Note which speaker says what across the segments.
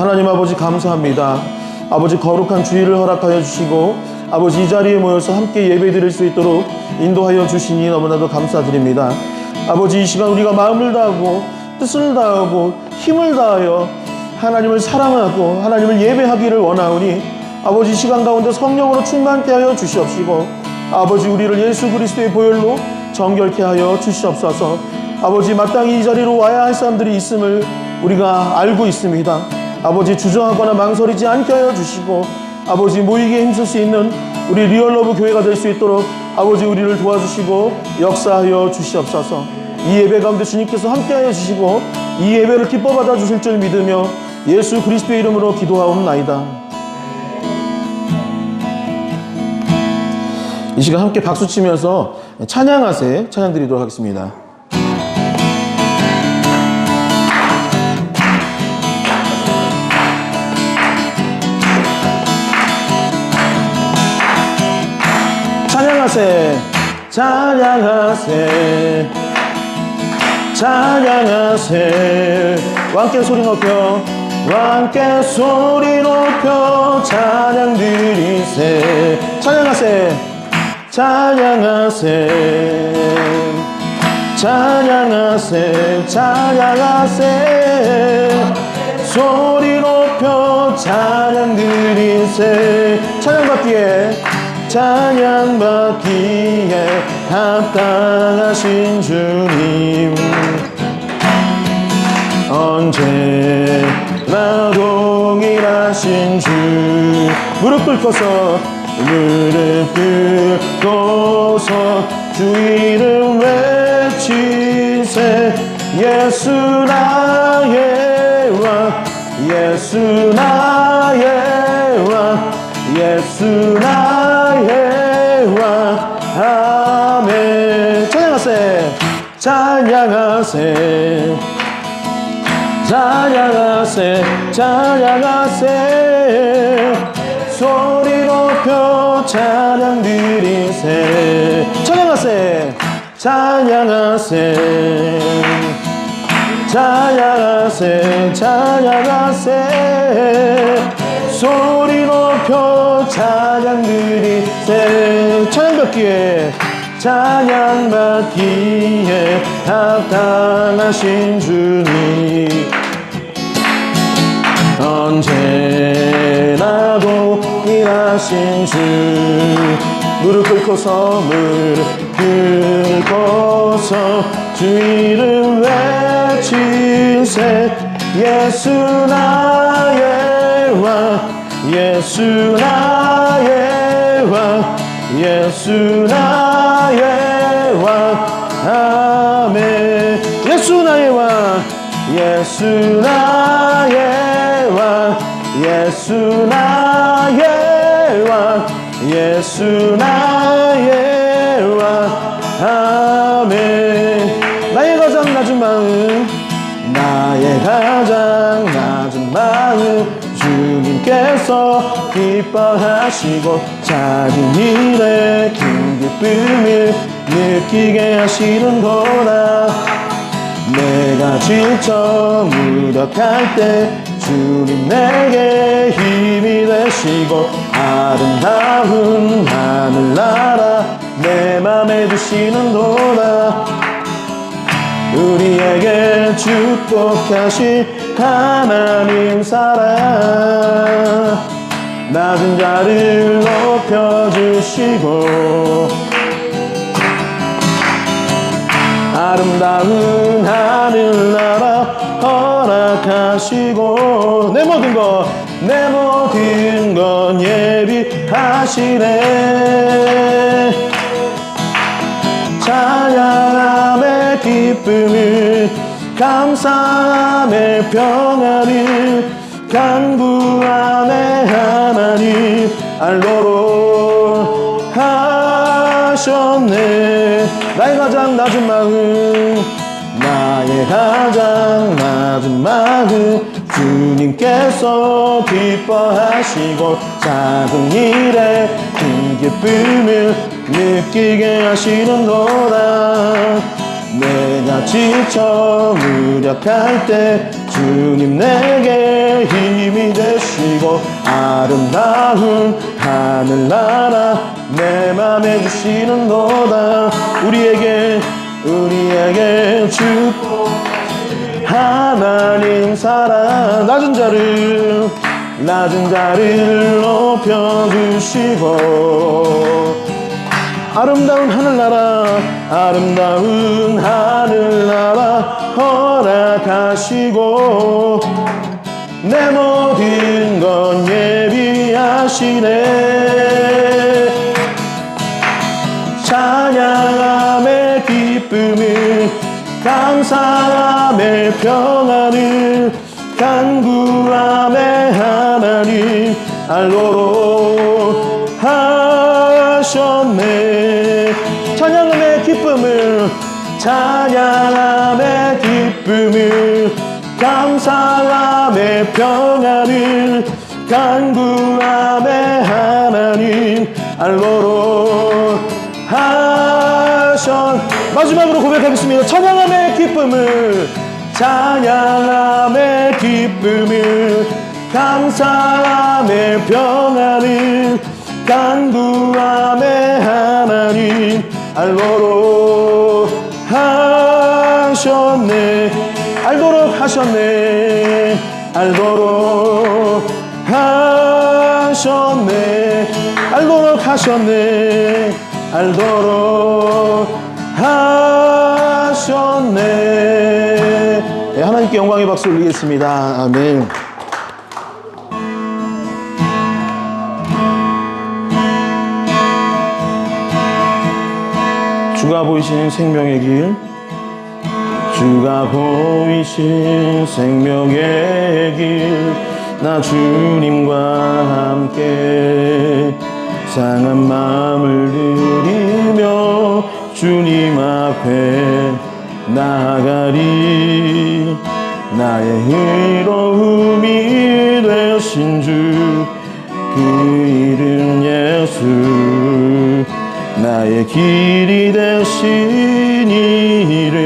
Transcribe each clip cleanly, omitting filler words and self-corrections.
Speaker 1: 하나님 아버지 감사합니다. 아버지 거룩한 주일을 허락하여 주시고 아버지 이 자리에 모여서 함께 예배 드릴 수 있도록 인도하여 주시니 너무나도 감사드립니다. 아버지 이 시간 우리가 마음을 다하고 뜻을 다하고 힘을 다하여 하나님을 사랑하고 하나님을 예배하기를 원하오니 아버지 이 시간 가운데 성령으로 충만케 하여 주시옵시고 아버지 우리를 예수 그리스도의 보혈로 정결케 하여 주시옵소서. 아버지 마땅히 이 자리로 와야 할 사람들이 있음을 우리가 알고 있습니다. 아버지 주저하거나 망설이지 않게 하여 주시고 아버지 모이기에 힘쓸 수 있는 우리 리얼러브 교회가 될 수 있도록 아버지 우리를 도와주시고 역사하여 주시옵소서. 이 예배 가운데 주님께서 함께하여 주시고 이 예배를 기뻐 받아 주실 줄 믿으며 예수 그리스도의 이름으로 기도하옵나이다. 이 시간 함께 박수 치면서 찬양하세 찬양 드리도록 하겠습니다. 찬양하세 찬양하세 찬양하세 왕께 소리 높여 왕께 소리 높여 찬양 드리세 찬양하세 찬양하세 찬양하세 찬양하세 소리 높여 찬양 드리세 찬양받기에 찬양받기에 합당하신 주님 언제나 동일하신 주 무릎 꿇고서 주 이름 외치세 예수 나의 왕 예수 나의 왕 예수 나의 왕 아멘 찬양하세 찬양하세 찬양하세 찬양하세 소리 높여 찬양 드리세 찬양하세 찬양하세 찬양하세 찬양하세 소리 높여 찬양 드리세 찬양받기에 찬양받기에 합당하신 주님 언제나 동일하신 주 무릎 꿇고서 주 이름 외치세 예수 나의 왕 예수 나의 왕 예수 나의 왕 아멘 예수 나의 왕 예수 나의 왕 예수 나의 왕 예수 나의 왕 아멘 나의 가장 낮은 마음 나의 가장 낮은 마음 주님께서 기뻐하시고 작은 일에 큰 기쁨을 느끼게 하시는구나 내가 지쳐 무력할 때 주님 내게 힘이 되시고 아름다운 하늘나라 내 맘에 두시는도다 우리에게 축복하신 하나님 사랑 낮은 자를 높여주시고 아름다운 하늘나라 허락하시고 내 모든 건 예비하시네 찬양함의 기쁨을 감사함의 평안을 간구함의 하나님 알도록 하셨네 나의 가장 낮은 마음 나의 가장 낮은 마음 주님께서 기뻐하시고 작은 일에 큰 기쁨을 느끼게 하시는도다 내가 지쳐 무력할 때 주님 내게 힘이 되시고 아름다운 하늘나라 내 맘에 주시는도다. 우리에게 축복 하나님 사랑 낮은 자를 높여주시고 아름다운 하늘나라 허락하시고 내 모든 건 예비하시네. 찬양함의 기쁨을 감사함의 평안을 간구함의 하나님 알도록 하셨네. 찬양함의 기쁨을 감사함의 평안을 간구함의 하나님 알도록 마지막으로 고백하겠습니다. 찬양함의 기쁨을 감사함의 평안을 간구함의 하나님 알도록 하셨네. 알도록 하셨네. 네, 하나님께 영광의 박수 올리겠습니다. 아멘. 주가 보이신 생명의 길, 주가 보이신 생명의 길, 나 주님과 함께 상한 마음을 들이며 주님 앞에 나아가리. 나의 의로움이 되신 주, 그 이름 예수. 나의 길이 되신 이름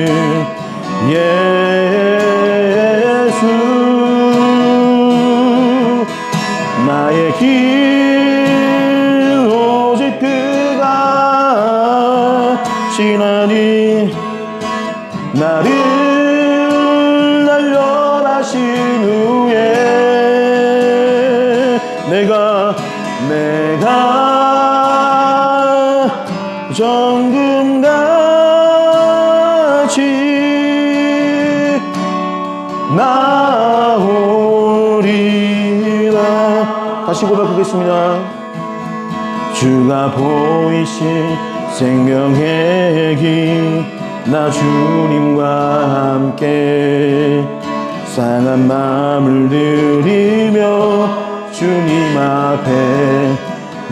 Speaker 1: 예수. 나의 길 오직 그가 지나니. 나를 단련하신 후에 내가 정금같이 나오리라. 다시 고백하겠습니다. 주가 보이신 생명의 길, 나 주님과 함께 상한 마음을 들이며 주님 앞에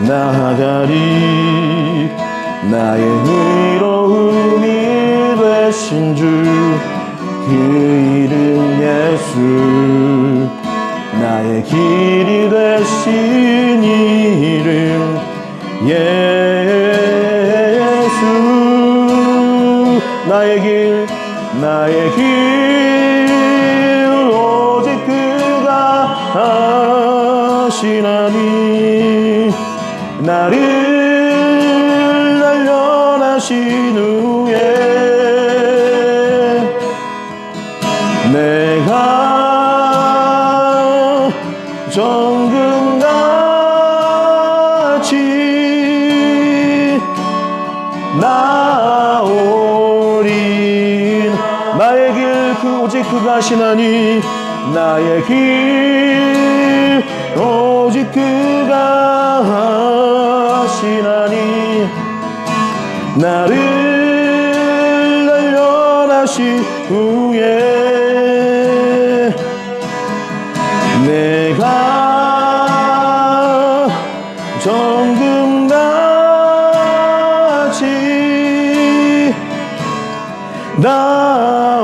Speaker 1: 나아가리. 나의 의로움이 되신 주, 그 이름 예수. 나의 길이 되신 이름 예수. 나의 길 오직 그가 하시나니. 나를 단련하신 후에 내가 정금같이 나오리. 나의 길 오직 그가 하시나니. 나의 길 오직 그가 하시나니. 나를 단련하신 후에 내가 정금같이 나오리라.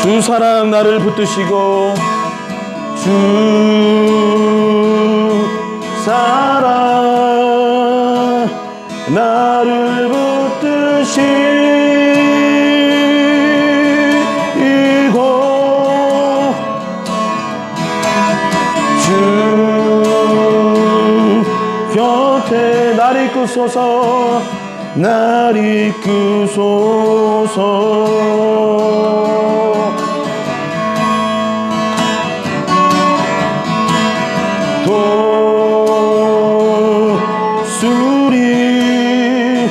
Speaker 1: 주 사랑 나를 붙드시고, 주 사랑 나를 붙드시고 주 곁에 날 이끄소서 날 이끄소서 도술이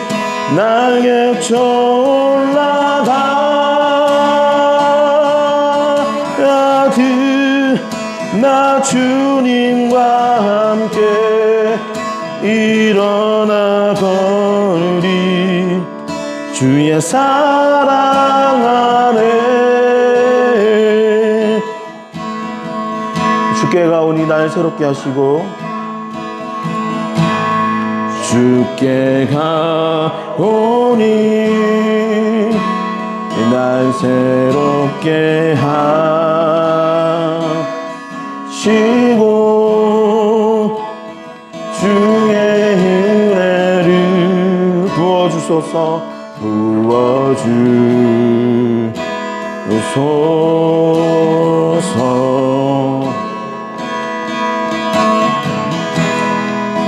Speaker 1: 날개 올라가 나 주님과 함께 일어나 걸으리 주의 사랑 안에 주께 가오니 날 새롭게 하시고 주께 가오니 날 새롭게 하시고 주의 은혜를 부어주소서 부어주소서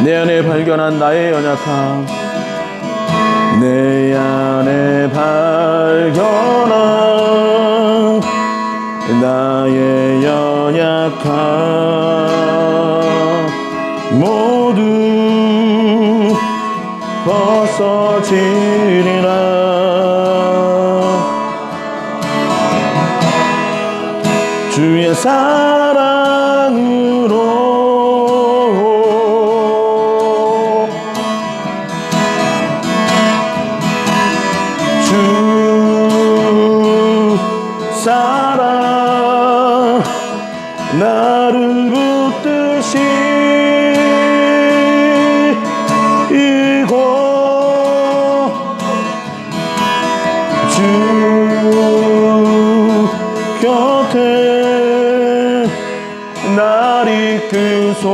Speaker 1: 내 안에 발견한 나의 연약함 내 안에 발견한 나의 연약함 모두 벗어지리라 주의 사랑으로 주 사랑 나를 붙드시 주 곁에 날 이끄소서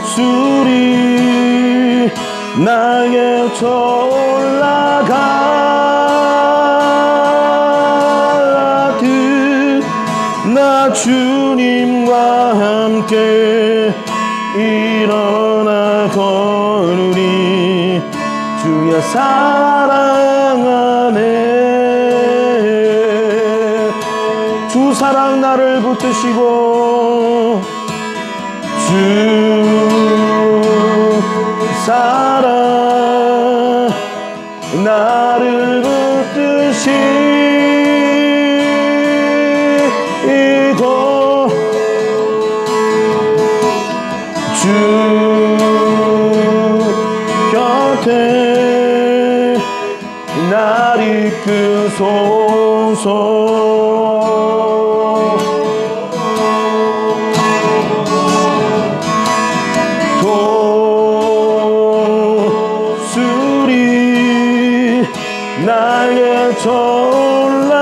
Speaker 1: 도술이 날개 올라가듯 나 주님과 함께 일어나 걸으리 주의 사랑 안에 주 사랑 나를 붙드시고 주 사랑 나를 붙드시고 주 곁에 날 이끄소서 도술이 날개 올라가듯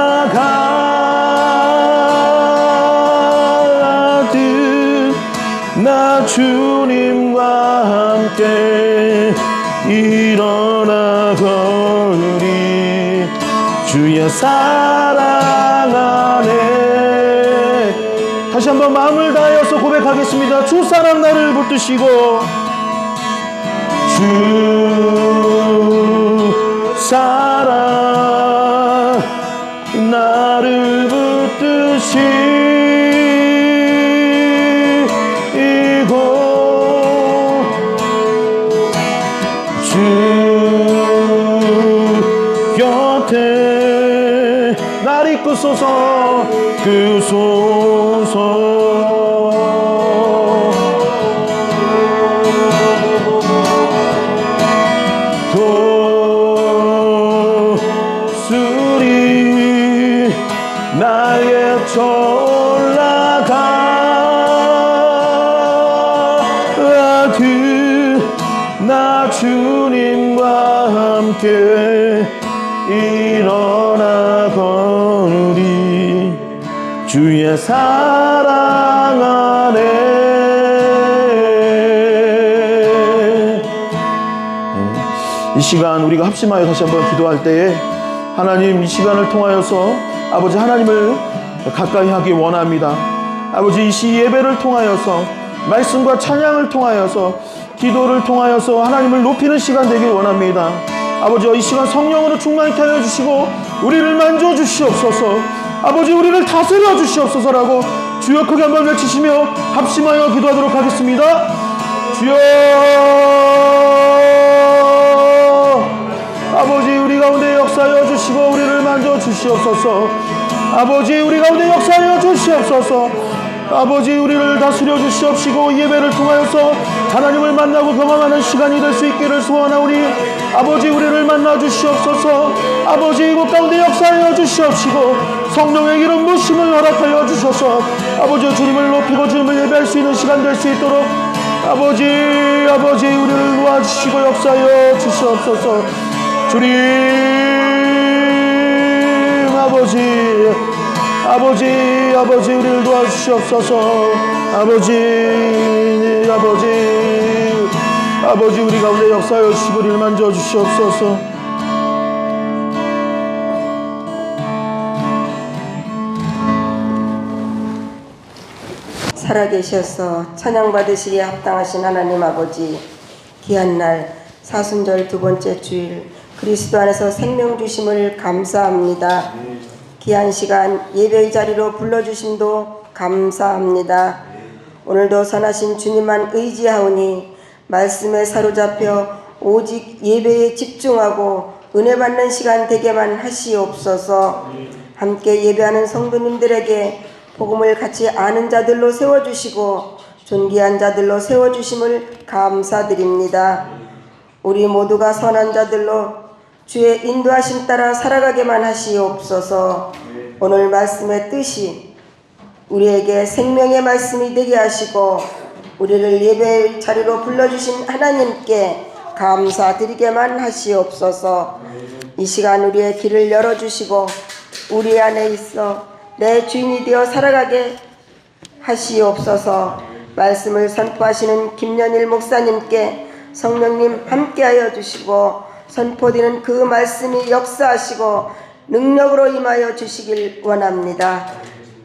Speaker 1: 나 주님과 함께 일어나 걸으리 주의 사랑 안에 다시 한번 마음을 다하여서 고백하겠습니다. 주 사랑 나를 붙드시고 주 사랑 나를 붙드시고 주 곁에 날 이끄소서 도술이 날개 올라가듯 나 주님과 함께 일어나 걸으리 주의 사랑 안에. 이 시간 우리가 합심하여 다시 한번 기도할 때에 하나님, 이 시간을 통하여서 아버지 하나님을 가까이 하기 원합니다. 아버지, 이 시 예배를 통하여서 말씀과 찬양을 통하여서 기도를 통하여서 하나님을 높이는 시간 되길 원합니다. 아버지, 이 시간 성령으로 충만케 하여 주시고 우리를 만져 주시옵소서. 아버지, 우리를 다스려 주시옵소서라고 주여 크게 한번 외치시며 합심하여 기도하도록 하겠습니다. 주여, 아버지, 우리 가운데 역사하여 주시고 우리를 만져 주시옵소서. 아버지, 우리 가운데 역사하여 주시옵소서. 아버지, 우리를 다스려 주시옵시고 예배를 통하여서 하나님을 만나고 경험하는 시간이 될 수 있기를 소원하오니 아버지, 우리를 만나 주시옵소서. 아버지, 이곳 가운데 역사하여 주시옵시고 성령의 기름 부심을 허락하여 주셔서 아버지, 주님을 높이고 주님을 예배할 수 있는 시간 될 수 있도록 아버지 우리를 도와주시고 역사하여 주시옵소서. 주님, 아버지 우리를 도와주시옵소서. 아버지 우리 가운데 역사하여 주시고 우리를 만져 주시옵소서.
Speaker 2: 살아계셔서 찬양받으시기에 합당하신 하나님 아버지, 귀한 날 사순절 두 번째 주일 그리스도 안에서 생명 주심을 감사합니다. 귀한 시간 예배의 자리로 불러주심도 감사합니다. 오늘도 선하신 주님만 의지하오니 말씀에 사로잡혀 오직 예배에 집중하고 은혜 받는 시간 되게만 하시옵소서. 함께 예배하는 성도님들에게 복음을 같이 아는 자들로 세워주시고 존귀한 자들로 세워주심을 감사드립니다. 우리 모두가 선한 자들로 주의 인도하심 따라 살아가게만 하시옵소서. 오늘 말씀의 뜻이 우리에게 생명의 말씀이 되게 하시고 우리를 예배의 자리로 불러주신 하나님께 감사드리게만 하시옵소서. 이 시간 우리의 길을 열어주시고 우리 안에 있어 내 주인이 되어 살아가게 하시옵소서. 말씀을 선포하시는 김연일 목사님께 성령님 함께하여 주시고 선포되는 그 말씀이 역사하시고 능력으로 임하여 주시길 원합니다.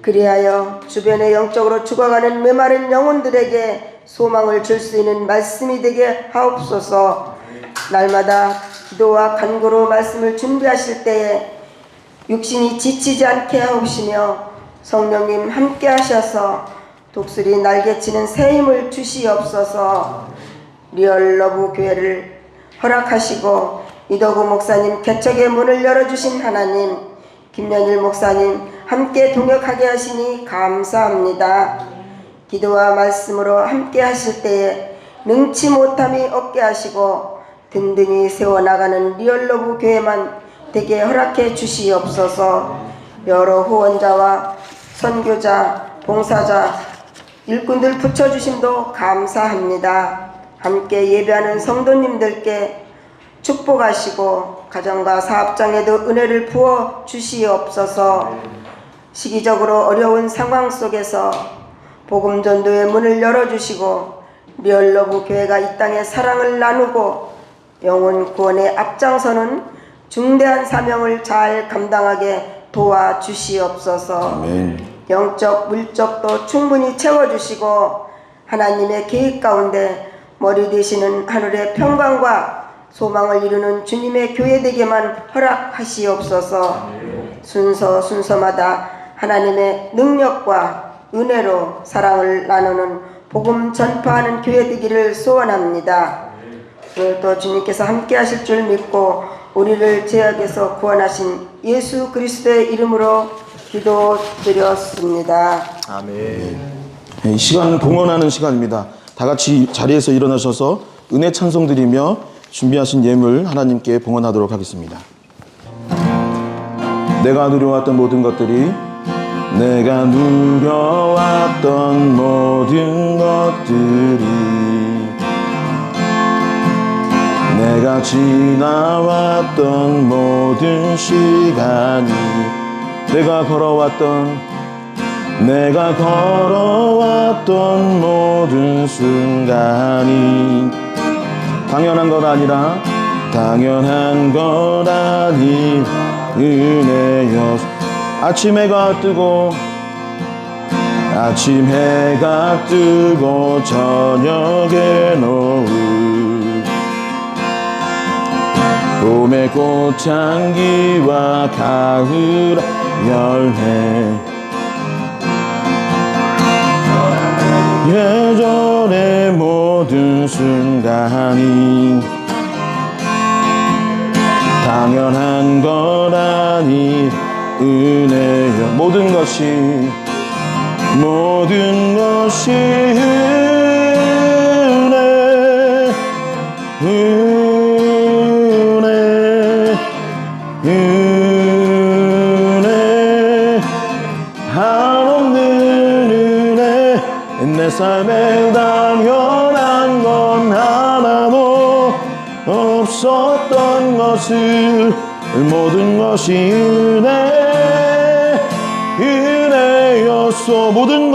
Speaker 2: 그리하여 주변에 영적으로 죽어가는 메마른 영혼들에게 소망을 줄 수 있는 말씀이 되게 하옵소서. 날마다 기도와 간구로 말씀을 준비하실 때에 육신이 지치지 않게 하옵시며 성령님 함께 하셔서 독수리 날개치는 새 힘을 주시옵소서. 리얼러브 교회를 허락하시고 이덕우 목사님 개척의 문을 열어주신 하나님, 김연일 목사님 함께 동역하게 하시니 감사합니다. 기도와 말씀으로 함께 하실 때에 능치 못함이 없게 하시고 든든히 세워나가는 리얼러브 교회만 되게 허락해 주시옵소서. 여러 후원자와 선교자, 봉사자, 일꾼들 붙여주심도 감사합니다. 함께 예배하는 성도님들께 축복하시고 가정과 사업장에도 은혜를 부어 주시옵소서. 시기적으로 어려운 상황 속에서 복음 전도의 문을 열어주시고 리얼러브 교회가 이 땅에 사랑을 나누고 영혼 구원에 앞장서는 중대한 사명을 잘 감당하게 도와주시옵소서. 아멘. 영적 물적도 충분히 채워주시고 하나님의 계획 가운데 머리 되시는 하늘의 평강과 소망을 이루는 주님의 교회 되게만 허락하시옵소서. 순서마다 하나님의 능력과 은혜로 사랑을 나누는 복음 전파하는 교회 되기를 소원합니다. 오늘도 주님께서 함께 하실 줄 믿고 우리를 죄악에서 구원하신 예수 그리스도의 이름으로 기도드렸습니다.
Speaker 1: 아멘. 이 시간은 봉헌하는 시간입니다. 다 같이 자리에서 일어나셔서 은혜 찬송 드리며 준비하신 예물 하나님께 봉헌하도록 하겠습니다. 내가 누려왔던 모든 것들이 내가 지나왔던 모든 시간이 내가 걸어왔던 내가 걸어왔던 모든 순간이 당연한 것 아니라 당연한 것 아닌 은혜여. 아침 해가 뜨고 저녁에 노을, 봄의 꽃향기와 가을 열매, 예전의 모든 순간이 당연한 것 아닌 은혜여. 모든 것이 은혜 한없는 은혜. 내 삶에 당연한 건 하나도 없었던 것을 모든 것이 은혜였소. 모든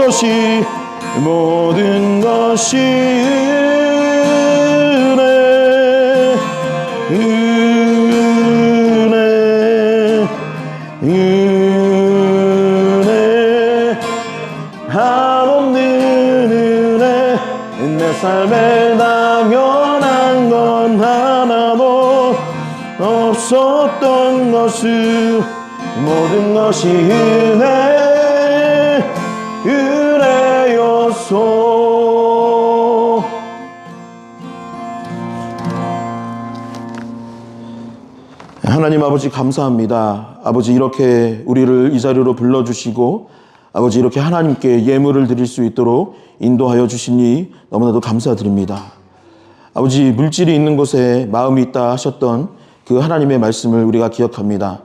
Speaker 1: 것이 은혜 한없는 은혜. 내 삶에 당연한 건 하나도 없었던 것을 모든 것이 은혜였소. 하나님 아버지 감사합니다. 아버지 이렇게 우리를 이 자리로 불러주시고 아버지 이렇게 하나님께 예물을 드릴 수 있도록 인도하여 주시니 너무나도 감사드립니다. 아버지 물질이 있는 곳에 마음이 있다 하셨던 그 하나님의 말씀을 우리가 기억합니다.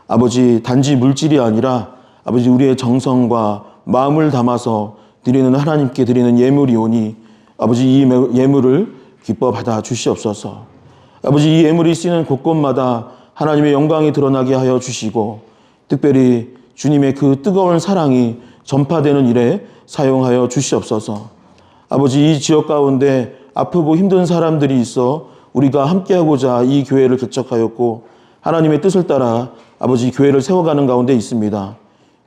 Speaker 1: 아버지 단지 물질이 아니라 아버지 우리의 정성과 마음을 담아서 드리는 하나님께 드리는 예물이 오니 아버지 이 예물을 기뻐 받아 주시옵소서. 아버지 이 예물이 쓰이는 곳곳마다 하나님의 영광이 드러나게 하여 주시고 특별히 주님의 그 뜨거운 사랑이 전파되는 일에 사용하여 주시옵소서. 아버지 이 지역 가운데 아프고 힘든 사람들이 있어 우리가 함께하고자 이 교회를 개척하였고 하나님의 뜻을 따라 아버지 교회를 세워가는 가운데 있습니다.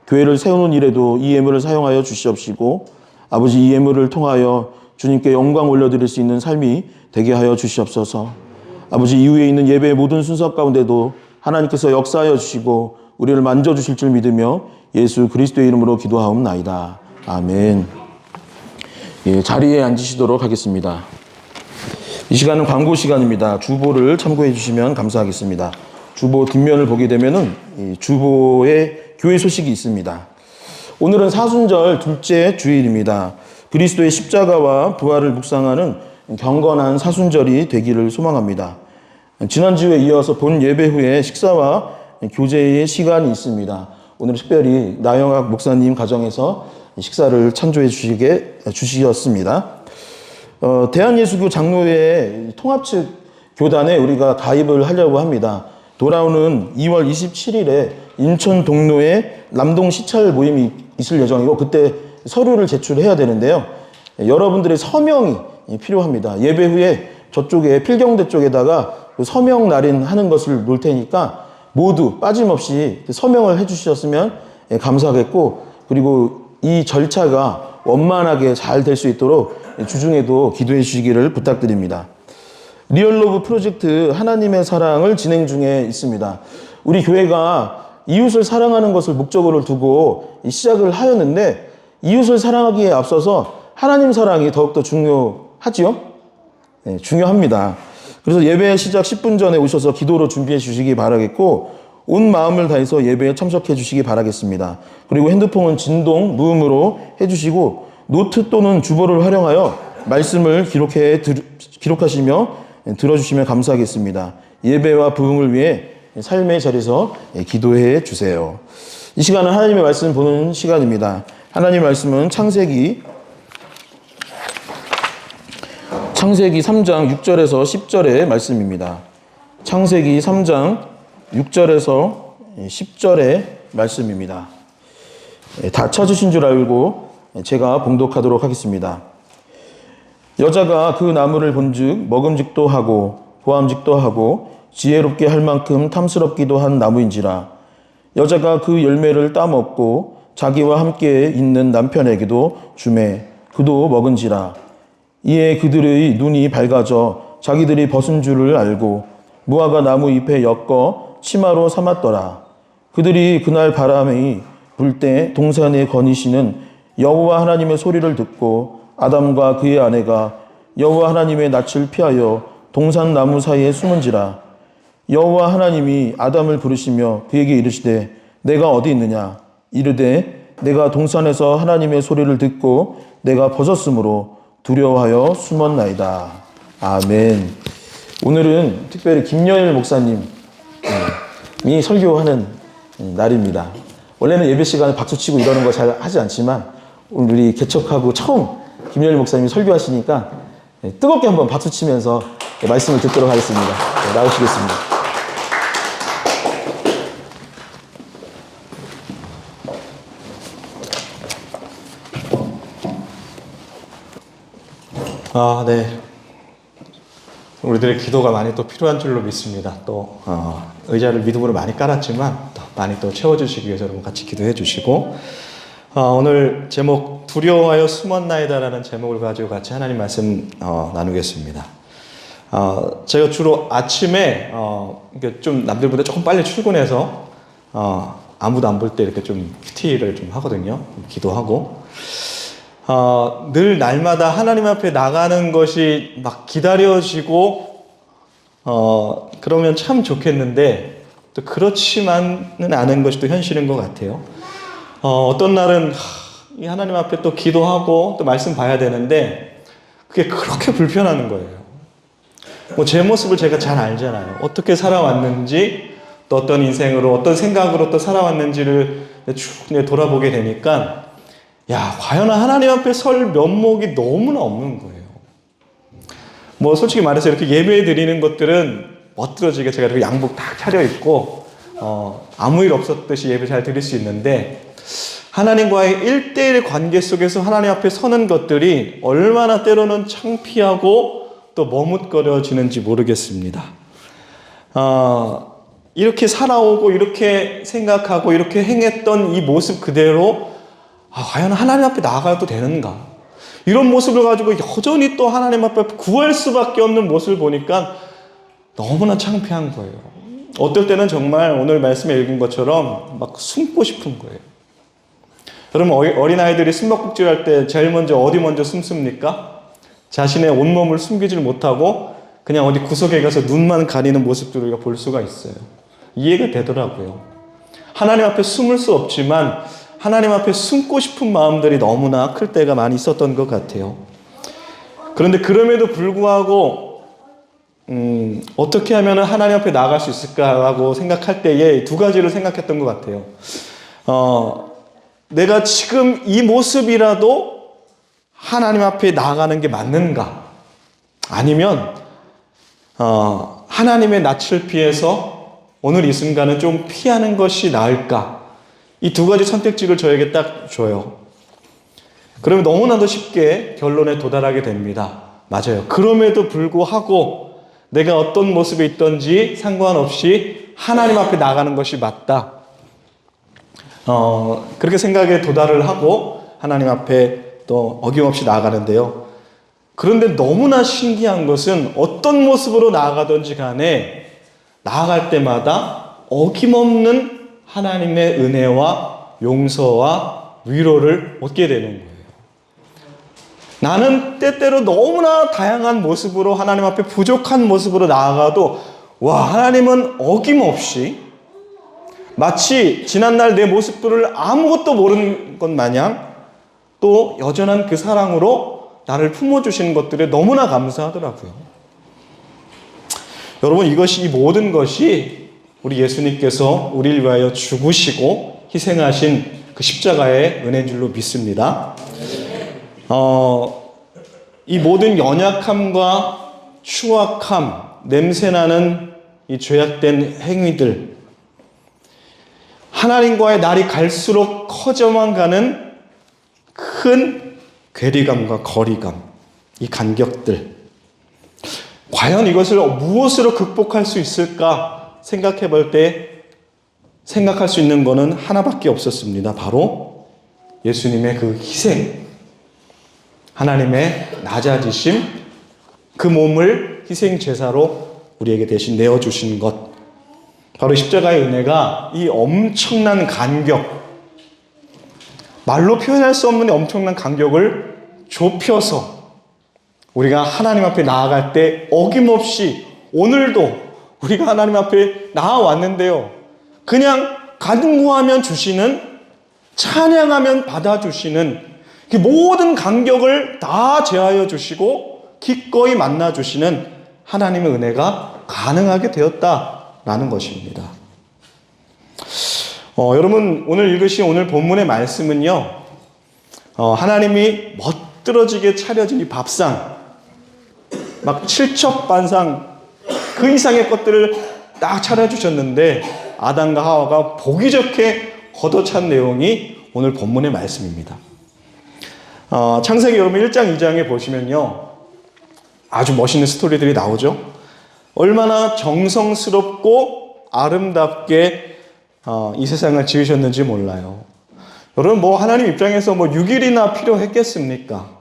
Speaker 1: 교회를 세우는 일에도 이 예물을 사용하여 주시옵시고 아버지 이 예물을 통하여 주님께 영광 올려드릴 수 있는 삶이 되게 하여 주시옵소서. 아버지 이후에 있는 예배의 모든 순서 가운데도 하나님께서 역사하여 주시고 우리를 만져주실 줄 믿으며 예수 그리스도의 이름으로 기도하옵나이다. 아멘. 예, 자리에 앉으시도록 하겠습니다. 이 시간은 광고 시간입니다. 주보를 참고해 주시면 감사하겠습니다. 주보 뒷면을 보게 되면은 이 주보에 교회 소식이 있습니다. 오늘은 사순절 둘째 주일입니다. 그리스도의 십자가와 부활을 묵상하는 경건한 사순절이 되기를 소망합니다. 지난주에 이어서 본 예배 후에 식사와 교제의 시간이 있습니다. 오늘 특별히 나영학 목사님 가정에서 식사를 찬조해 주셨습니다. 대한예수교 장로회 통합 측 교단에 우리가 가입을 하려고 합니다. 돌아오는 2월 27일에 인천 동로에 남동 시찰 모임이 있을 예정이고 그때 서류를 제출해야 되는데요. 여러분들의 서명이 필요합니다. 예배 후에 저쪽에 필경대 쪽에다가 서명 날인하는 것을 놓을 테니까 모두 빠짐없이 서명을 해주셨으면 감사하겠고 그리고 이 절차가 원만하게 잘 될 수 있도록 주중에도 기도해 주시기를 부탁드립니다. 리얼러브 프로젝트 하나님의 사랑을 진행 중에 있습니다. 우리 교회가 이웃을 사랑하는 것을 목적으로 두고 시작을 하였는데 이웃을 사랑하기에 앞서서 하나님 사랑이 더욱더 중요하지요? 네, 중요합니다. 그래서 예배 시작 10분 전에 오셔서 기도로 준비해 주시기 바라겠고 온 마음을 다해서 예배에 참석해 주시기 바라겠습니다. 그리고 핸드폰은 진동, 무음으로 해주시고 노트 또는 주보를 활용하여 말씀을 기록하시며 들어주시면 감사하겠습니다. 예배와 부흥을 위해 삶의 자리에서 기도해 주세요. 이 시간은 하나님의 말씀 보는 시간입니다. 하나님의 말씀은 창세기 3장 6절에서 10절의 말씀입니다. 창세기 3장 6절에서 10절의 말씀입니다. 다 찾으신 줄 알고 제가 봉독하도록 하겠습니다. 여자가 그 나무를 본즉 먹음직도 하고 보암직도 하고 지혜롭게 할 만큼 탐스럽기도 한 나무인지라. 여자가 그 열매를 따먹고 자기와 함께 있는 남편에게도 주매 그도 먹은지라. 이에 그들의 눈이 밝아져 자기들이 벗은 줄을 알고 무화과 나무 잎에 엮어 치마로 삼았더라. 그들이 그날 바람이 불 때 동산에 거니시는 여호와 하나님의 소리를 듣고 아담과 그의 아내가 여호와 하나님의 낯을 피하여 동산 나무 사이에 숨은지라. 여호와 하나님이 아담을 부르시며 그에게 이르시되 내가 어디 있느냐. 이르되 내가 동산에서 하나님의 소리를 듣고 내가 벗었으므로 두려워하여 숨었나이다. 아멘. 오늘은 특별히 김여일 목사님이 설교하는 날입니다. 원래는 예배 시간에 박수치고 이러는 거 잘 하지 않지만 오늘 우리 개척하고 처음 김여일 목사님이 설교하시니까 뜨겁게 한번 박수치면서 말씀을 듣도록 하겠습니다. 나오시겠습니다.
Speaker 3: 네. 우리들의 기도가 많이 또 필요한 줄로 믿습니다. 또 의자를 믿음으로 많이 깔았지만 또 많이 또 채워주시기 위해서 여러분 같이 기도해 주시고 오늘 제목 두려워하여 숨었나이다라는 제목을 가지고 같이 하나님 말씀 나누겠습니다. 제가 주로 아침에 좀 남들보다 조금 빨리 출근해서 아무도 안 볼 때 이렇게 좀 큐티를 좀 하거든요. 기도하고 늘 날마다 하나님 앞에 나가는 것이 막 기다려지고 그러면 참 좋겠는데 또 그렇지만은 않은 것이 또 현실인 것 같아요. 어떤 날은 이 하나님 앞에 또 기도하고 또 말씀 봐야 되는데 그게 그렇게 불편한 거예요. 뭐 제 모습을 제가 잘 알잖아요. 어떻게 살아왔는지 또 어떤 인생으로 어떤 생각으로 또 살아왔는지를 쭉 돌아보게 되니까 야, 과연 하나님 앞에 설 면목이 너무나 없는 거예요. 뭐 솔직히 말해서 이렇게 예배 드리는 것들은 멋들어지게 제가 이렇게 양복 딱 차려입고 아무 일 없었듯이 예배 잘 드릴 수 있는데 하나님과의 1대1 관계 속에서 하나님 앞에 서는 것들이 얼마나 때로는 창피하고 또 머뭇거려지는지 모르겠습니다. 이렇게 살아오고 이렇게 생각하고 이렇게 행했던 이 모습 그대로 과연 하나님 앞에 나아가도 되는가? 이런 모습을 가지고 여전히 또 하나님 앞에 구할 수밖에 없는 모습을 보니까 너무나 창피한 거예요. 어떨 때는 정말 오늘 말씀에 읽은 것처럼 막 숨고 싶은 거예요. 여러분 어린아이들이 숨바꼭질 할 때 제일 먼저 어디 먼저 숨습니까? 자신의 온몸을 숨기질 못하고 그냥 어디 구석에 가서 눈만 가리는 모습들을 우리가 볼 수가 있어요. 이해가 되더라고요. 하나님 앞에 숨을 수 없지만 하나님 앞에 숨고 싶은 마음들이 너무나 클 때가 많이 있었던 것 같아요. 그런데 그럼에도 불구하고 어떻게 하면 하나님 앞에 나아갈 수 있을까라고 생각할 때에 두 가지를 생각했던 것 같아요. 내가 지금 이 모습이라도 하나님 앞에 나아가는 게 맞는가? 아니면 하나님의 낯을 피해서 오늘 이 순간은 좀 피하는 것이 나을까? 이 두 가지 선택지를 저에게 딱 줘요. 그러면 너무나도 쉽게 결론에 도달하게 됩니다. 맞아요. 그럼에도 불구하고 내가 어떤 모습에 있든지 상관없이 하나님 앞에 나가는 것이 맞다. 그렇게 생각에 도달을 하고 하나님 앞에 또 어김없이 나아가는데요. 그런데 너무나 신기한 것은 어떤 모습으로 나아가든지 간에 나아갈 때마다 어김없는 하나님의 은혜와 용서와 위로를 얻게 되는 거예요. 나는 때때로 너무나 다양한 모습으로 하나님 앞에 부족한 모습으로 나아가도 하나님은 어김없이 마치 지난날 내 모습들을 아무것도 모르는 것 마냥 또 여전한 그 사랑으로 나를 품어주시는 것들에 너무나 감사하더라고요. 여러분 이 모든 것이 우리 예수님께서 우리를 위하여 죽으시고 희생하신 그 십자가의 은혜인 줄로 믿습니다. 이 모든 연약함과 추악함, 냄새나는 이 죄악된 행위들, 하나님과의 날이 갈수록 커져만 가는 큰 괴리감과 거리감, 이 간격들. 과연 이것을 무엇으로 극복할 수 있을까 생각해 볼 때 생각할 수 있는 것은 하나밖에 없었습니다. 바로 예수님의 그 희생, 하나님의 낮아지심, 그 몸을 희생 제사로 우리에게 대신 내어주신 것, 바로 십자가의 은혜가 이 엄청난 간격, 말로 표현할 수 없는 엄청난 간격을 좁혀서 우리가 하나님 앞에 나아갈 때 어김없이 오늘도 우리가 하나님 앞에 나아왔는데요, 그냥 간구하면 주시는, 찬양하면 받아주시는 그 모든 간격을 다 제하여 주시고 기꺼이 만나 주시는 하나님의 은혜가 가능하게 되었다라는 것입니다. 여러분, 오늘 읽으신 오늘 본문의 말씀은요, 하나님이 멋들어지게 차려진 이 밥상, 막 칠첩반상 그 이상의 것들을 딱 차려주셨는데 아담과 하와가 보기 좋게 걷어찬 내용이 오늘 본문의 말씀입니다. 창세기 여러분 1장 2장에 보시면요, 아주 멋있는 스토리들이 나오죠. 얼마나 정성스럽고 아름답게 이 세상을 지으셨는지 몰라요. 여러분, 뭐 하나님 입장에서 뭐 6일이나 필요했겠습니까?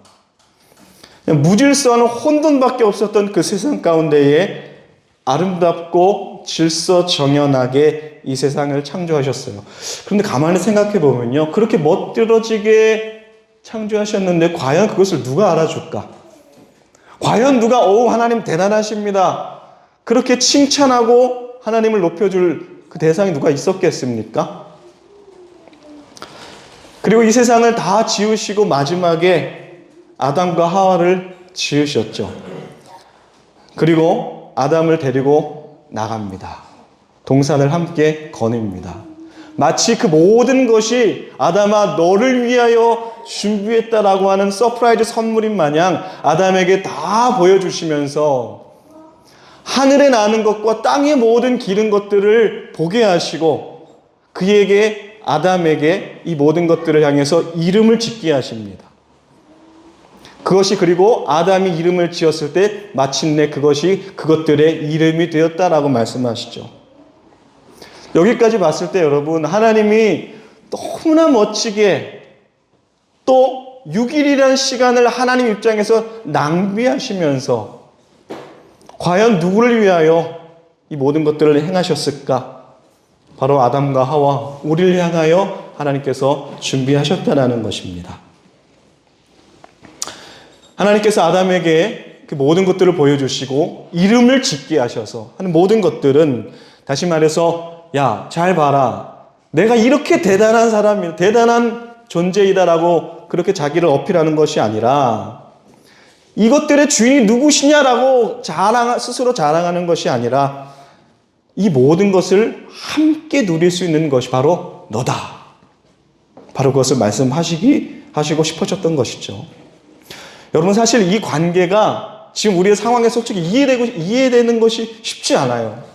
Speaker 3: 무질서한 혼돈밖에 없었던 그 세상 가운데에 아름답고 질서정연하게 이 세상을 창조하셨어요. 그런데 가만히 생각해 보면요, 그렇게 멋들어지게 창조하셨는데 과연 그것을 누가 알아줄까? 과연 누가 하나님 대단하십니다, 그렇게 칭찬하고 하나님을 높여줄 그 대상이 누가 있었겠습니까? 그리고 이 세상을 다 지으시고 마지막에 아담과 하와를 지으셨죠. 그리고 아담을 데리고 나갑니다. 동산을 함께 거닙니다. 마치 그 모든 것이 아담아 너를 위하여 준비했다라고 하는 서프라이즈 선물인 마냥 아담에게 다 보여주시면서 하늘에 나는 것과 땅의 모든 기른 것들을 보게 하시고 그에게, 아담에게 이 모든 것들을 향해서 이름을 짓게 하십니다. 그것이, 그리고 아담이 이름을 지었을 때 마침내 그것이 그것들의 이름이 되었다라고 말씀하시죠. 여기까지 봤을 때 여러분, 하나님이 너무나 멋지게 또 6일이라는 시간을 하나님 입장에서 낭비하시면서 과연 누구를 위하여 이 모든 것들을 행하셨을까? 바로 아담과 하와, 우리를 향하여 하나님께서 준비하셨다라는 것입니다. 하나님께서 아담에게 그 모든 것들을 보여주시고 이름을 짓게 하셔서 하는 모든 것들은, 다시 말해서 야, 잘 봐라, 내가 이렇게 대단한 사람이, 대단한 존재이다라고 그렇게 자기를 어필하는 것이 아니라, 이것들의 주인이 누구시냐라고 스스로 자랑하는 것이 아니라, 이 모든 것을 함께 누릴 수 있는 것이 바로 너다, 바로 그것을 말씀하시고 싶으셨던 것이죠. 여러분, 사실 이 관계가 지금 우리의 상황에 솔직히 이해되는 것이 쉽지 않아요.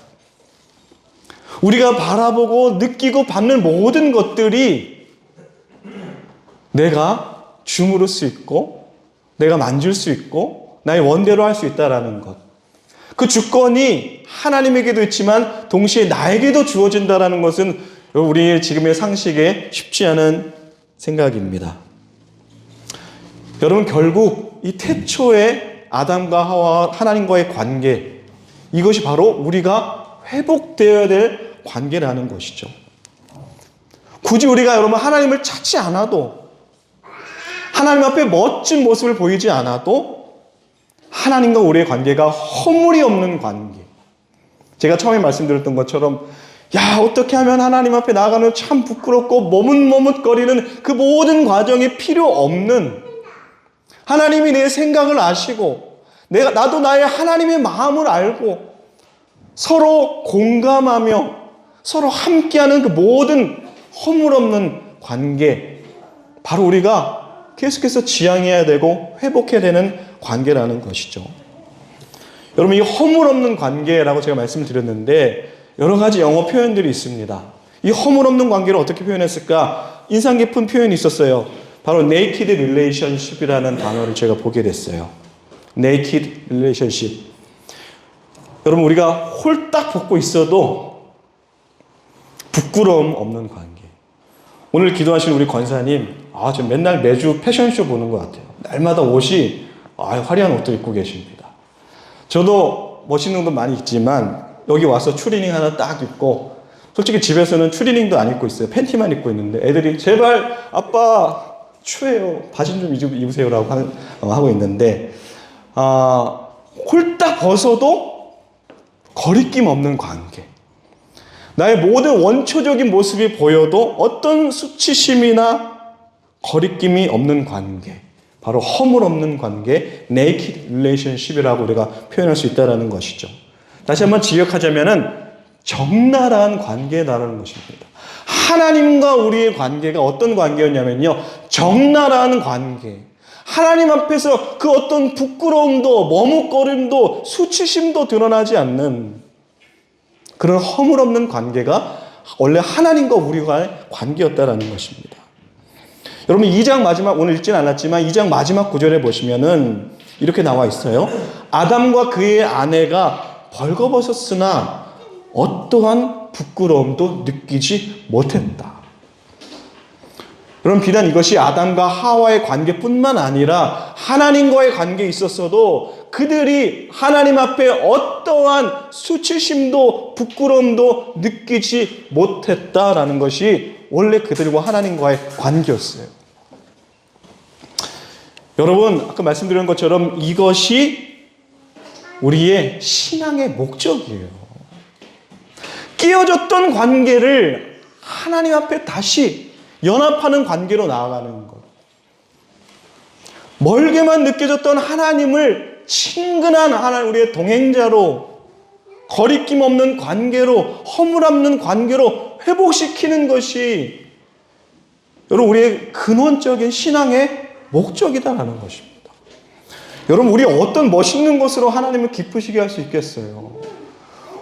Speaker 3: 우리가 바라보고 느끼고 받는 모든 것들이 내가 주무를 수 있고 내가 만질 수 있고 나의 원대로 할 수 있다라는 것, 그 주권이 하나님에게도 있지만 동시에 나에게도 주어진다라는 것은 우리 지금의 상식에 쉽지 않은 생각입니다. 여러분, 결국 이 태초의 아담과 하와 하나님과의 관계, 이것이 바로 우리가 회복되어야 될 관계라는 것이죠. 굳이 우리가 여러분 하나님을 찾지 않아도, 하나님 앞에 멋진 모습을 보이지 않아도 하나님과 우리의 관계가 허물이 없는 관계. 제가 처음에 말씀드렸던 것처럼, 야, 어떻게 하면 하나님 앞에 나아가면 참 부끄럽고 머뭇머뭇거리는 그 모든 과정이 필요 없는, 하나님이 내 생각을 아시고 나도 나의 하나님의 마음을 알고 서로 공감하며 서로 함께하는 그 모든 허물 없는 관계, 바로 우리가 계속해서 지향해야 되고 회복해야 되는 관계라는 것이죠. 여러분, 이 허물 없는 관계라고 제가 말씀을 드렸는데 여러 가지 영어 표현들이 있습니다. 이 허물 없는 관계를 어떻게 표현했을까? 인상 깊은 표현이 있었어요. 바로 naked relationship이라는 단어를 제가 보게 됐어요. naked relationship. 여러분, 우리가 홀딱 벗고 있어도 부끄러움 없는 관계. 오늘 기도하신 우리 권사님, 지금 맨날 매주 패션쇼 보는 것 같아요. 날마다 옷이 화려한 옷도 입고 계십니다. 저도 멋있는 옷도 많이 입지만 여기 와서 추리닝 하나 딱 입고, 솔직히 집에서는 추리닝도 안 입고 있어요. 팬티만 입고 있는데 애들이 제발 아빠 추해요, 바지 좀 입으세요라고 하고 있는데, 홀딱 벗어도 거리낌 없는 관계. 나의 모든 원초적인 모습이 보여도 어떤 수치심이나 거리낌이 없는 관계, 바로 허물 없는 관계, naked relationship이라고 우리가 표현할 수 있다는 것이죠. 다시 한번 지역하자면은 적나라한 관계라는 것입니다. 하나님과 우리의 관계가 어떤 관계였냐면요, 적나라한 관계. 하나님 앞에서 그 어떤 부끄러움도 머뭇거림도 수치심도 드러나지 않는 그런 허물 없는 관계가 원래 하나님과 우리와의 관계였다라는 것입니다. 여러분, 2장 마지막, 오늘 읽진 않았지만 2장 마지막 구절에 보시면은 이렇게 나와 있어요. 아담과 그의 아내가 벌거벗었으나 어떠한 부끄러움도 느끼지 못했다. 여러분, 비단 이것이 아담과 하와의 관계뿐만 아니라 하나님과의 관계에 있었어도 그들이 하나님 앞에 어떠한 수치심도 부끄러움도 느끼지 못했다라는 것이 원래 그들과 하나님과의 관계였어요. 여러분, 아까 말씀드린 것처럼 이것이 우리의 신앙의 목적이에요. 깨어졌던 관계를 하나님 앞에 다시 연합하는 관계로 나아가는 것. 멀게만 느껴졌던 하나님을 친근한 하나님, 우리의 동행자로, 거리낌 없는 관계로, 허물 없는 관계로 회복시키는 것이 여러분, 우리의 근원적인 신앙의 목적이다라는 것입니다. 여러분, 우리 어떤 멋있는 것으로 하나님을 기쁘시게 할 수 있겠어요?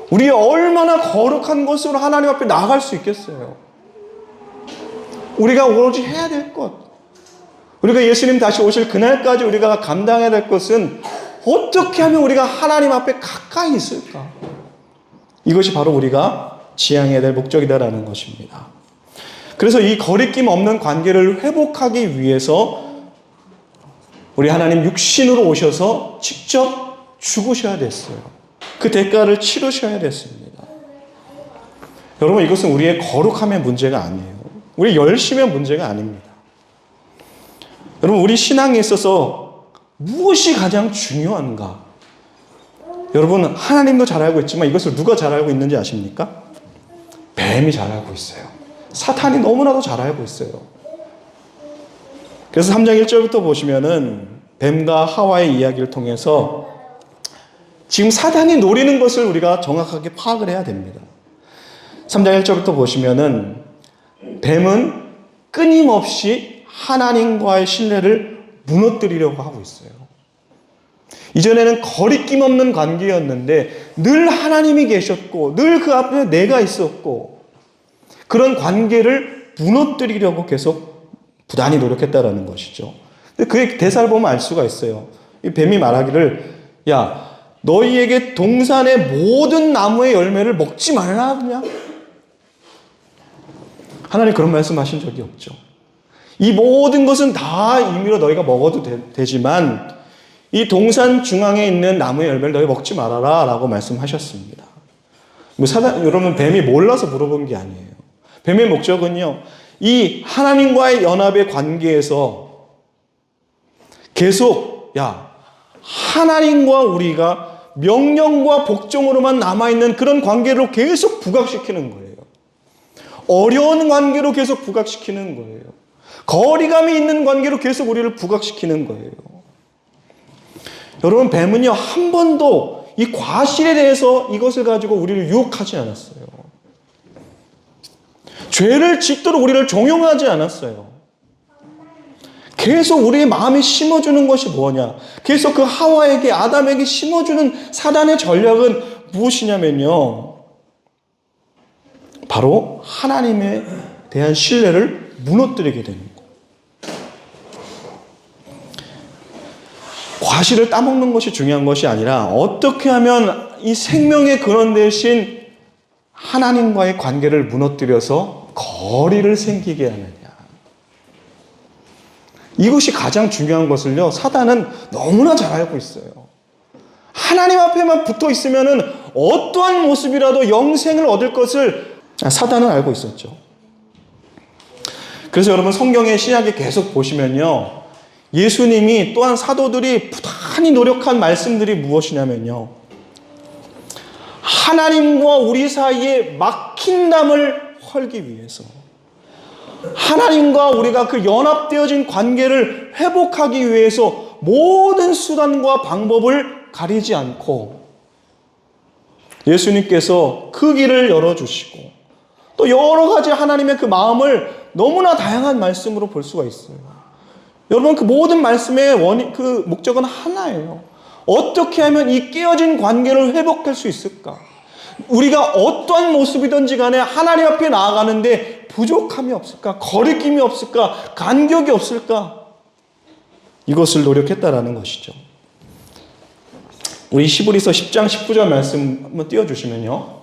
Speaker 3: 우리 얼마나 거룩한 것으로 하나님 앞에 나아갈 수 있겠어요? 우리가 오로지 해야 될 것, 우리가 예수님 다시 오실 그날까지 우리가 감당해야 될 것은 어떻게 하면 우리가 하나님 앞에 가까이 있을까? 이것이 바로 우리가 지향해야 될 목적이다라는 것입니다. 그래서 이 거리낌 없는 관계를 회복하기 위해서 우리 하나님 육신으로 오셔서 직접 죽으셔야 됐어요. 그 대가를 치르셔야 됐습니다. 여러분, 이것은 우리의 거룩함의 문제가 아니에요. 우리 열심의 문제가 아닙니다. 여러분, 우리 신앙에 있어서 무엇이 가장 중요한가? 여러분, 하나님도 잘 알고 있지만 이것을 누가 잘 알고 있는지 아십니까? 뱀이 잘 알고 있어요. 사탄이 너무나도 잘 알고 있어요. 그래서 3장 1절부터 보시면은 뱀과 하와의 이야기를 통해서 지금 사탄이 노리는 것을 우리가 정확하게 파악을 해야 됩니다. 3장 1절부터 보시면은 뱀은 끊임없이 하나님과의 신뢰를 무너뜨리려고 하고 있어요. 이전에는 거리낌 없는 관계였는데 늘 하나님이 계셨고 늘 그 앞에 내가 있었고 그런 관계를 무너뜨리려고 계속 부단히 노력했다라는 것이죠. 근데 그의 대사를 보면 알 수가 있어요. 이 뱀이 말하기를, 야, 너희에게 동산의 모든 나무의 열매를 먹지 말라 하느냐? 하나님 그런 말씀하신 적이 없죠. 이 모든 것은 다 임의로 너희가 먹어도 되지만 이 동산 중앙에 있는 나무의 열매를 너희 먹지 말아라 라고 말씀하셨습니다. 여러분, 뱀이 몰라서 물어본 게 아니에요. 뱀의 목적은요, 이 하나님과의 연합의 관계에서 계속, 야, 하나님과 우리가 명령과 복종으로만 남아있는 그런 관계로 계속 부각시키는 거예요. 어려운 관계로 계속 부각시키는 거예요. 거리감이 있는 관계로 계속 우리를 부각시키는 거예요. 여러분, 뱀은요, 한 번도 이 과실에 대해서 이것을 가지고 우리를 유혹하지 않았어요. 죄를 짓도록 우리를 종용하지 않았어요. 계속 우리의 마음에 심어주는 것이 뭐냐? 계속 그 하와에게, 아담에게 심어주는 사단의 전략은 무엇이냐면요, 바로 하나님에 대한 신뢰를 무너뜨리게 되는 거예요. 과실을 따먹는 것이 중요한 것이 아니라 어떻게 하면 이 생명의 근원 대신 하나님과의 관계를 무너뜨려서 거리를 생기게 하느냐. 이것이 가장 중요한 것을요, 사단은 너무나 잘 알고 있어요. 하나님 앞에만 붙어 있으면은 어떠한 모습이라도 영생을 얻을 것을 사단은 알고 있었죠. 그래서 여러분 성경의 신약에 계속 보시면요, 예수님이 또한 사도들이 부단히 노력한 말씀들이 무엇이냐면요, 하나님과 우리 사이에 막힌 담을 헐기 위해서, 하나님과 우리가 그 연합되어진 관계를 회복하기 위해서 모든 수단과 방법을 가리지 않고 예수님께서 그 길을 열어주시고 또 여러 가지 하나님의 그 마음을 너무나 다양한 말씀으로 볼 수가 있어요. 여러분, 그 모든 말씀의 그 목적은 하나예요. 어떻게 하면 이 깨어진 관계를 회복할 수 있을까? 우리가 어떠한 모습이든지 간에 하나님 앞에 나아가는데 부족함이 없을까? 거리낌이 없을까? 간격이 없을까? 이것을 노력했다라는 것이죠. 우리 히브리서 10장 19절 말씀 한번 띄워주시면요,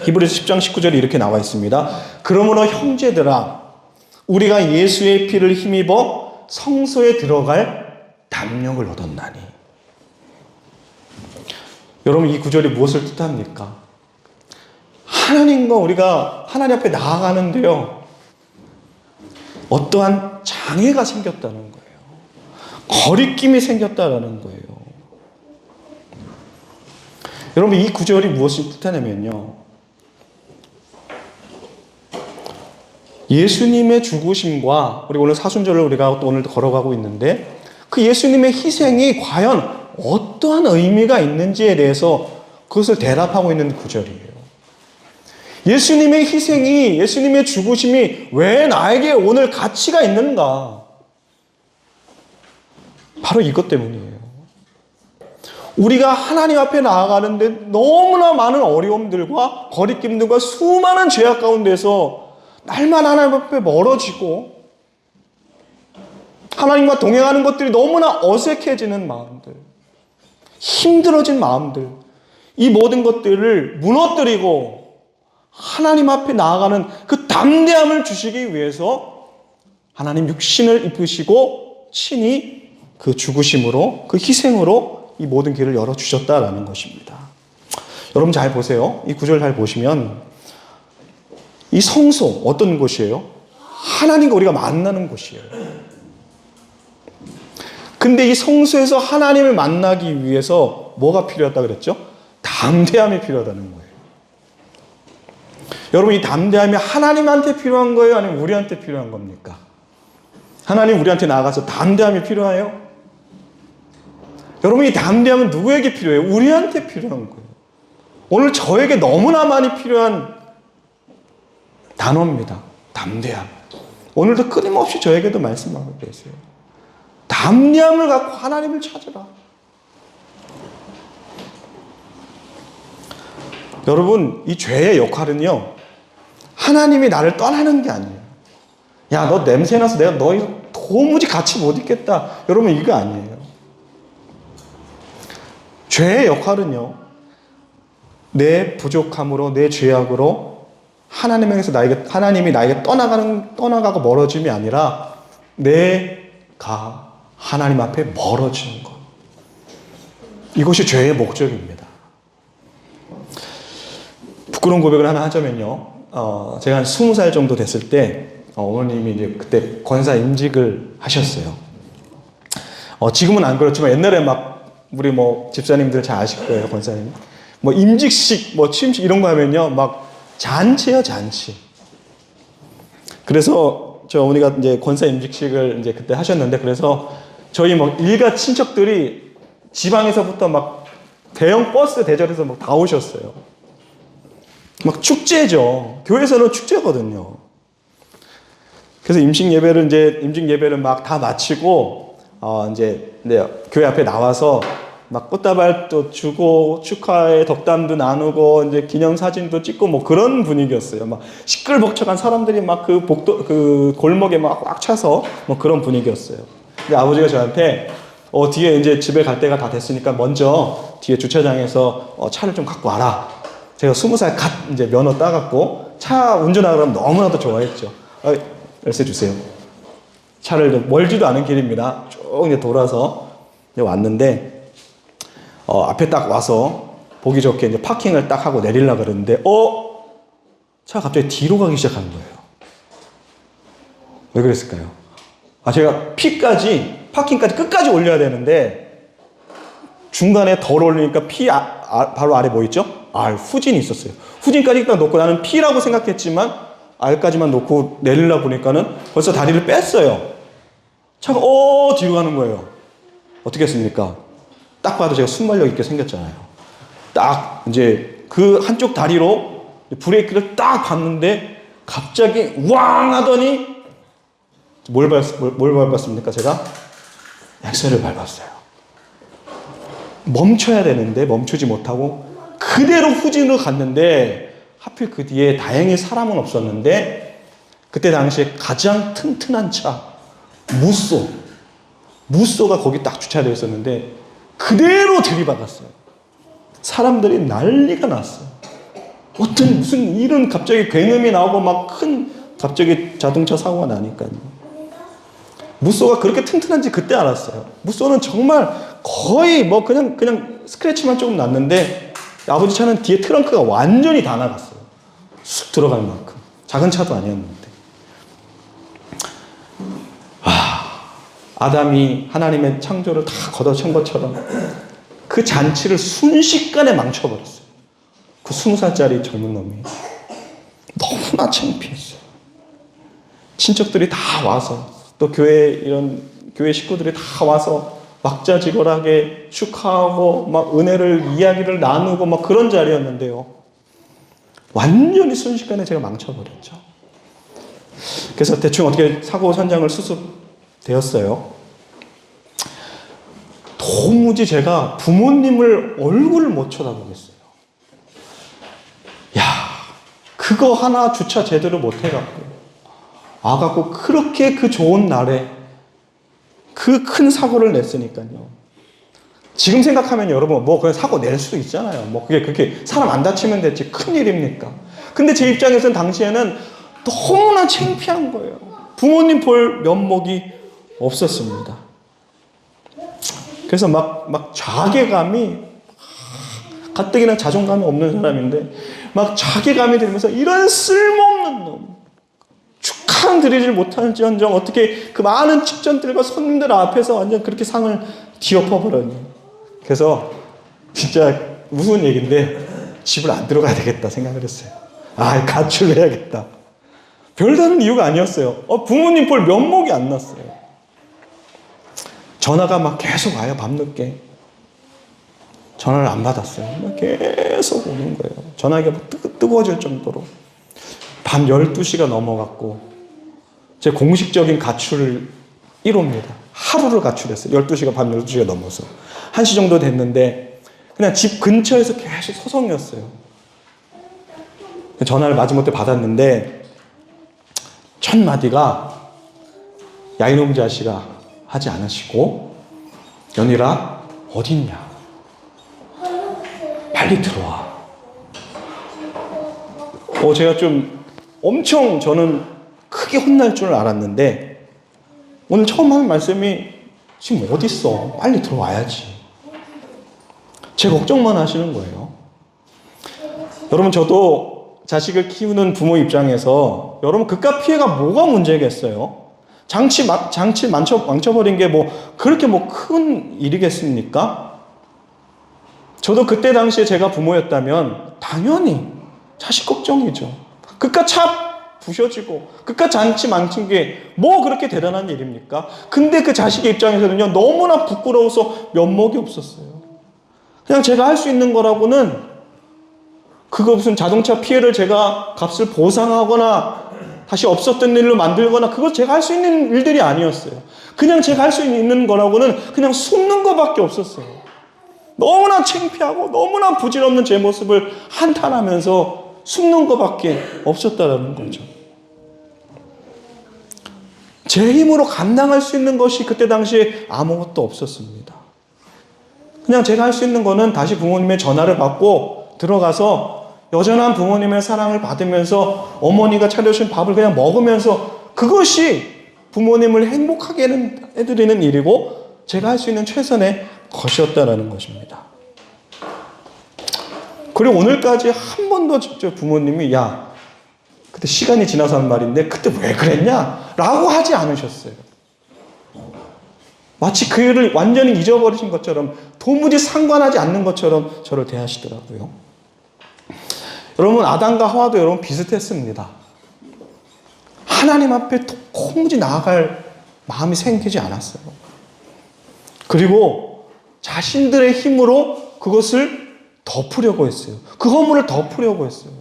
Speaker 3: 히브리서 10장 19절이 이렇게 나와 있습니다. 그러므로 형제들아, 우리가 예수의 피를 힘입어 성소에 들어갈 담력을 얻었나니. 여러분, 이 구절이 무엇을 뜻합니까? 하나님과 우리가 하나님 앞에 나아가는데요, 어떠한 장애가 생겼다는 거예요. 거리낌이 생겼다는 거예요. 여러분, 이 구절이 무엇을 뜻하냐면요, 예수님의 죽으심과, 우리 오늘 사순절을 우리가 또 오늘 걸어가고 있는데, 그 예수님의 희생이 과연 어떠한 의미가 있는지에 대해서 그것을 대답하고 있는 구절이에요. 예수님의 희생이, 예수님의 죽으심이 왜 나에게 오늘 가치가 있는가? 바로 이것 때문이에요. 우리가 하나님 앞에 나아가는데 너무나 많은 어려움들과 거리낌들과 수많은 죄악 가운데서 날마다 하나님 앞에 멀어지고 하나님과 동행하는 것들이 너무나 어색해지는 마음들, 힘들어진 마음들, 이 모든 것들을 무너뜨리고 하나님 앞에 나아가는 그 담대함을 주시기 위해서 하나님 육신을 입으시고 친히 그 죽으심으로, 그 희생으로 이 모든 길을 열어주셨다라는 것입니다. 여러분 잘 보세요. 이 구절 잘 보시면 이 성소 어떤 곳이에요? 하나님과 우리가 만나는 곳이에요. 근데 이 성소에서 하나님을 만나기 위해서 뭐가 필요하다 그랬죠? 담대함이 필요하다는 거예요. 여러분, 이 담대함이 하나님한테 필요한 거예요? 아니면 우리한테 필요한 겁니까? 하나님 우리한테 나아가서 담대함이 필요해요? 여러분, 이 담대함은 누구에게 필요해요? 우리한테 필요한 거예요. 오늘 저에게 너무나 많이 필요한 단어입니다. 담대함. 오늘도 끊임없이 저에게도 말씀하고 계세요. 담대함을 갖고 하나님을 찾으라. 여러분, 이 죄의 역할은요, 하나님이 나를 떠나는 게 아니에요. 야, 너 냄새나서 내가 너 도무지 같이 못 있겠다. 여러분, 이거 아니에요. 죄의 역할은요, 내 부족함으로, 내 죄악으로 하나님이 나에게 떠나가고 멀어짐이 아니라 내가 하나님 앞에 멀어지는 것. 이것이 죄의 목적입니다. 부끄러운 고백을 하나 하자면요, 제가 한 20살 정도 됐을 때 어머님이 이제 그때 권사 임직을 하셨어요. 지금은 안 그렇지만 옛날에 막 우리 뭐 집사님들 잘 아실 거예요, 권사님. 뭐 임직식, 뭐 취임식 이런 거 하면요, 막 잔치예요, 잔치. 그래서 저 어머니가 이제 권사 임직식을 이제 그때 하셨는데, 그래서 저희 뭐 일가 친척들이 지방에서부터 막 대형 버스 대절해서 막 다 오셨어요. 막 축제죠. 교회에서는 축제거든요. 그래서 임직 예배를 막 다 마치고 이제 교회 앞에 나와서 막 꽃다발도 주고 축하의 덕담도 나누고 이제 기념사진도 찍고 뭐 그런 분위기였어요. 막 시끌벅적한 사람들이 막 그 골목에 막 꽉 차서 뭐 그런 분위기였어요. 근데 아버지가 저한테 뒤에 이제 집에 갈 때가 다 됐으니까 먼저 뒤에 주차장에서 차를 좀 갖고 와라. 제가 20살 갓 이제 면허 따갖고 차 운전하고 그러면 너무나도 좋아했죠. 열쇠 주세요. 차를 멀지도 않은 길입니다. 쭉 이제 돌아서 이제 왔는데 앞에 딱 와서 보기 좋게 이제 파킹을 딱 하고 내리려고 그러는데 차가 갑자기 뒤로 가기 시작하는 거예요. 왜 그랬을까요? 제가 파킹까지 끝까지 올려야 되는데 중간에 덜 올리니까 바로 아래 뭐 있죠? 후진이 있었어요. 후진까지 일단 놓고 나는 P라고 생각했지만 R까지만 놓고 내리려고 보니까는 벌써 다리를 뺐어요. 차가 뒤로 가는 거예요. 어떻게 했습니까? 딱 봐도 제가 순발력 있게 생겼잖아요. 딱 이제 그 한쪽 다리로 브레이크를 딱 밟는데 갑자기 왕 하더니 뭘 밟았습니까? 제가 엑셀을 밟았어요. 멈춰야 되는데 멈추지 못하고 그대로 후진으로 갔는데 하필 그 뒤에 다행히 사람은 없었는데 그때 당시에 가장 튼튼한 차 무쏘가 거기 딱 주차되어 있었는데 그대로 들이박았어요. 사람들이 난리가 났어요. 무슨 일은 갑자기 굉음이 나오고 막 갑자기 자동차 사고가 나니까요. 무쏘가 그렇게 튼튼한지 그때 알았어요. 무쏘는 정말 거의 뭐 그냥 스크래치만 조금 났는데 아버지 차는 뒤에 트렁크가 완전히 다 나갔어요. 쑥 들어갈 만큼. 작은 차도 아니었는데. 아담이 하나님의 창조를 다 걷어찬 것처럼 그 잔치를 순식간에 망쳐버렸어요. 그 20살짜리 젊은 놈이. 너무나 창피했어요. 친척들이 다 와서 또 교회 식구들이 다 와서 막자지껄하게 축하하고 막 은혜를 이야기를 나누고 막 그런 자리였는데요. 완전히 순식간에 제가 망쳐버렸죠. 그래서 대충 어떻게 사고 선장을 수습되었어요. 도무지 제가 부모님을 얼굴을 못 쳐다보겠어요. 그거 하나 주차 제대로 못 해갖고 와갖고 그렇게 그 좋은 날에 그 큰 사고를 냈으니까요. 지금 생각하면 여러분 그냥 사고 낼 수도 있잖아요. 그게 그렇게 사람 안 다치면 됐지 큰일입니까? 근데 제 입장에서는 당시에는 너무나 창피한 거예요. 부모님 볼 면목이 없었습니다. 그래서 막 자괴감이 가뜩이나 자존감이 없는 사람인데 막 자괴감이 들면서 이런 쓸모없는 놈 축하는 드리질 못할지언정 어떻게 그 많은 측전들과 손님들 앞에서 완전 그렇게 상을 뒤엎어버렸니. 그래서 진짜 무서운 얘기인데 집을 안 들어가야 되겠다 생각을 했어요. 가출을 해야겠다. 별다른 이유가 아니었어요. 부모님 볼 면목이 안 났어요. 전화가 막 계속 와요. 밤늦게 전화를 안 받았어요. 막 계속 오는 거예요. 전화기가 막 뜨거워질 정도로. 밤 12시가 넘어갔고 제 공식적인 가출 1호입니다. 하루를 가출했어요. 12시가 밤 12시가 넘어서 1시 정도 됐는데 그냥 집 근처에서 계속 소송이었어요. 전화를 마지못해 받았는데 첫 마디가 야 이놈 자식아 하지 않으시고 연희라 어딨냐 빨리 들어와. 제가 좀 엄청 저는 크게 혼날 줄 알았는데 오늘 처음 하는 말씀이 지금 어딨어 빨리 들어와야지. 제 걱정만 하시는 거예요. 여러분 저도 자식을 키우는 부모 입장에서 여러분 그깟 피해가 뭐가 문제겠어요? 장치 망쳐버린 게 그렇게 큰 일이겠습니까? 저도 그때 당시에 제가 부모였다면 당연히 자식 걱정이죠. 그깟 차 부셔지고 그깟 잔치 망친 게 그렇게 대단한 일입니까? 근데 그 자식의 입장에서는요 너무나 부끄러워서 면목이 없었어요. 그냥 제가 할 수 있는 거라고는 그거 무슨 자동차 피해를 제가 값을 보상하거나 다시 없었던 일로 만들거나 그거 제가 할 수 있는 일들이 아니었어요. 그냥 제가 할 수 있는 거라고는 그냥 숨는 거밖에 없었어요. 너무나 창피하고 너무나 부질없는 제 모습을 한탄하면서 숨는 것밖에 없었다라는 거죠. 제 힘으로 감당할 수 있는 것이 그때 당시에 아무것도 없었습니다. 그냥 제가 할 수 있는 거는 다시 부모님의 전화를 받고 들어가서 여전한 부모님의 사랑을 받으면서 어머니가 차려주신 밥을 그냥 먹으면서 그것이 부모님을 행복하게 해드리는 일이고 제가 할 수 있는 최선의 것이었다라는 것입니다. 그리고 오늘까지 한 번도 직접 부모님이 야 그때 시간이 지나서 한 말인데 그때 왜 그랬냐? 라고 하지 않으셨어요. 마치 그 일을 완전히 잊어버리신 것처럼 도무지 상관하지 않는 것처럼 저를 대하시더라고요. 여러분 아담과 하와도 여러분 비슷했습니다. 하나님 앞에 도무지 나아갈 마음이 생기지 않았어요. 그리고 자신들의 힘으로 그것을 덮으려고 했어요. 그 허물을 덮으려고 했어요.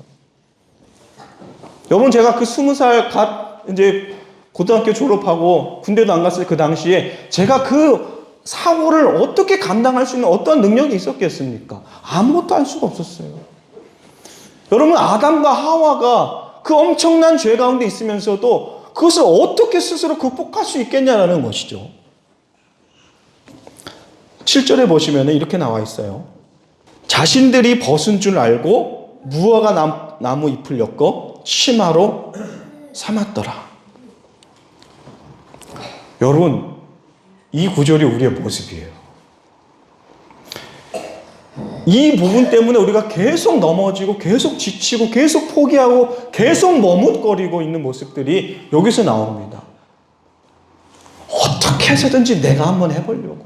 Speaker 3: 여러분 제가 그 20살 이제 고등학교 졸업하고 군대도 안 갔을 그 당시에 제가 그 사고를 어떻게 감당할 수 있는 어떤 능력이 있었겠습니까? 아무것도 할 수가 없었어요. 여러분 아담과 하와가 그 엄청난 죄 가운데 있으면서도 그것을 어떻게 스스로 극복할 수 있겠냐라는 것이죠. 7절에 보시면 이렇게 나와 있어요. 자신들이 벗은 줄 알고 무화과 나무 잎을 엮어 치마로 삼았더라. 여러분 이 구절이 우리의 모습이에요. 이 부분 때문에 우리가 계속 넘어지고 계속 지치고 계속 포기하고 계속 머뭇거리고 있는 모습들이 여기서 나옵니다. 어떻게 해서든지 내가 한번 해보려고,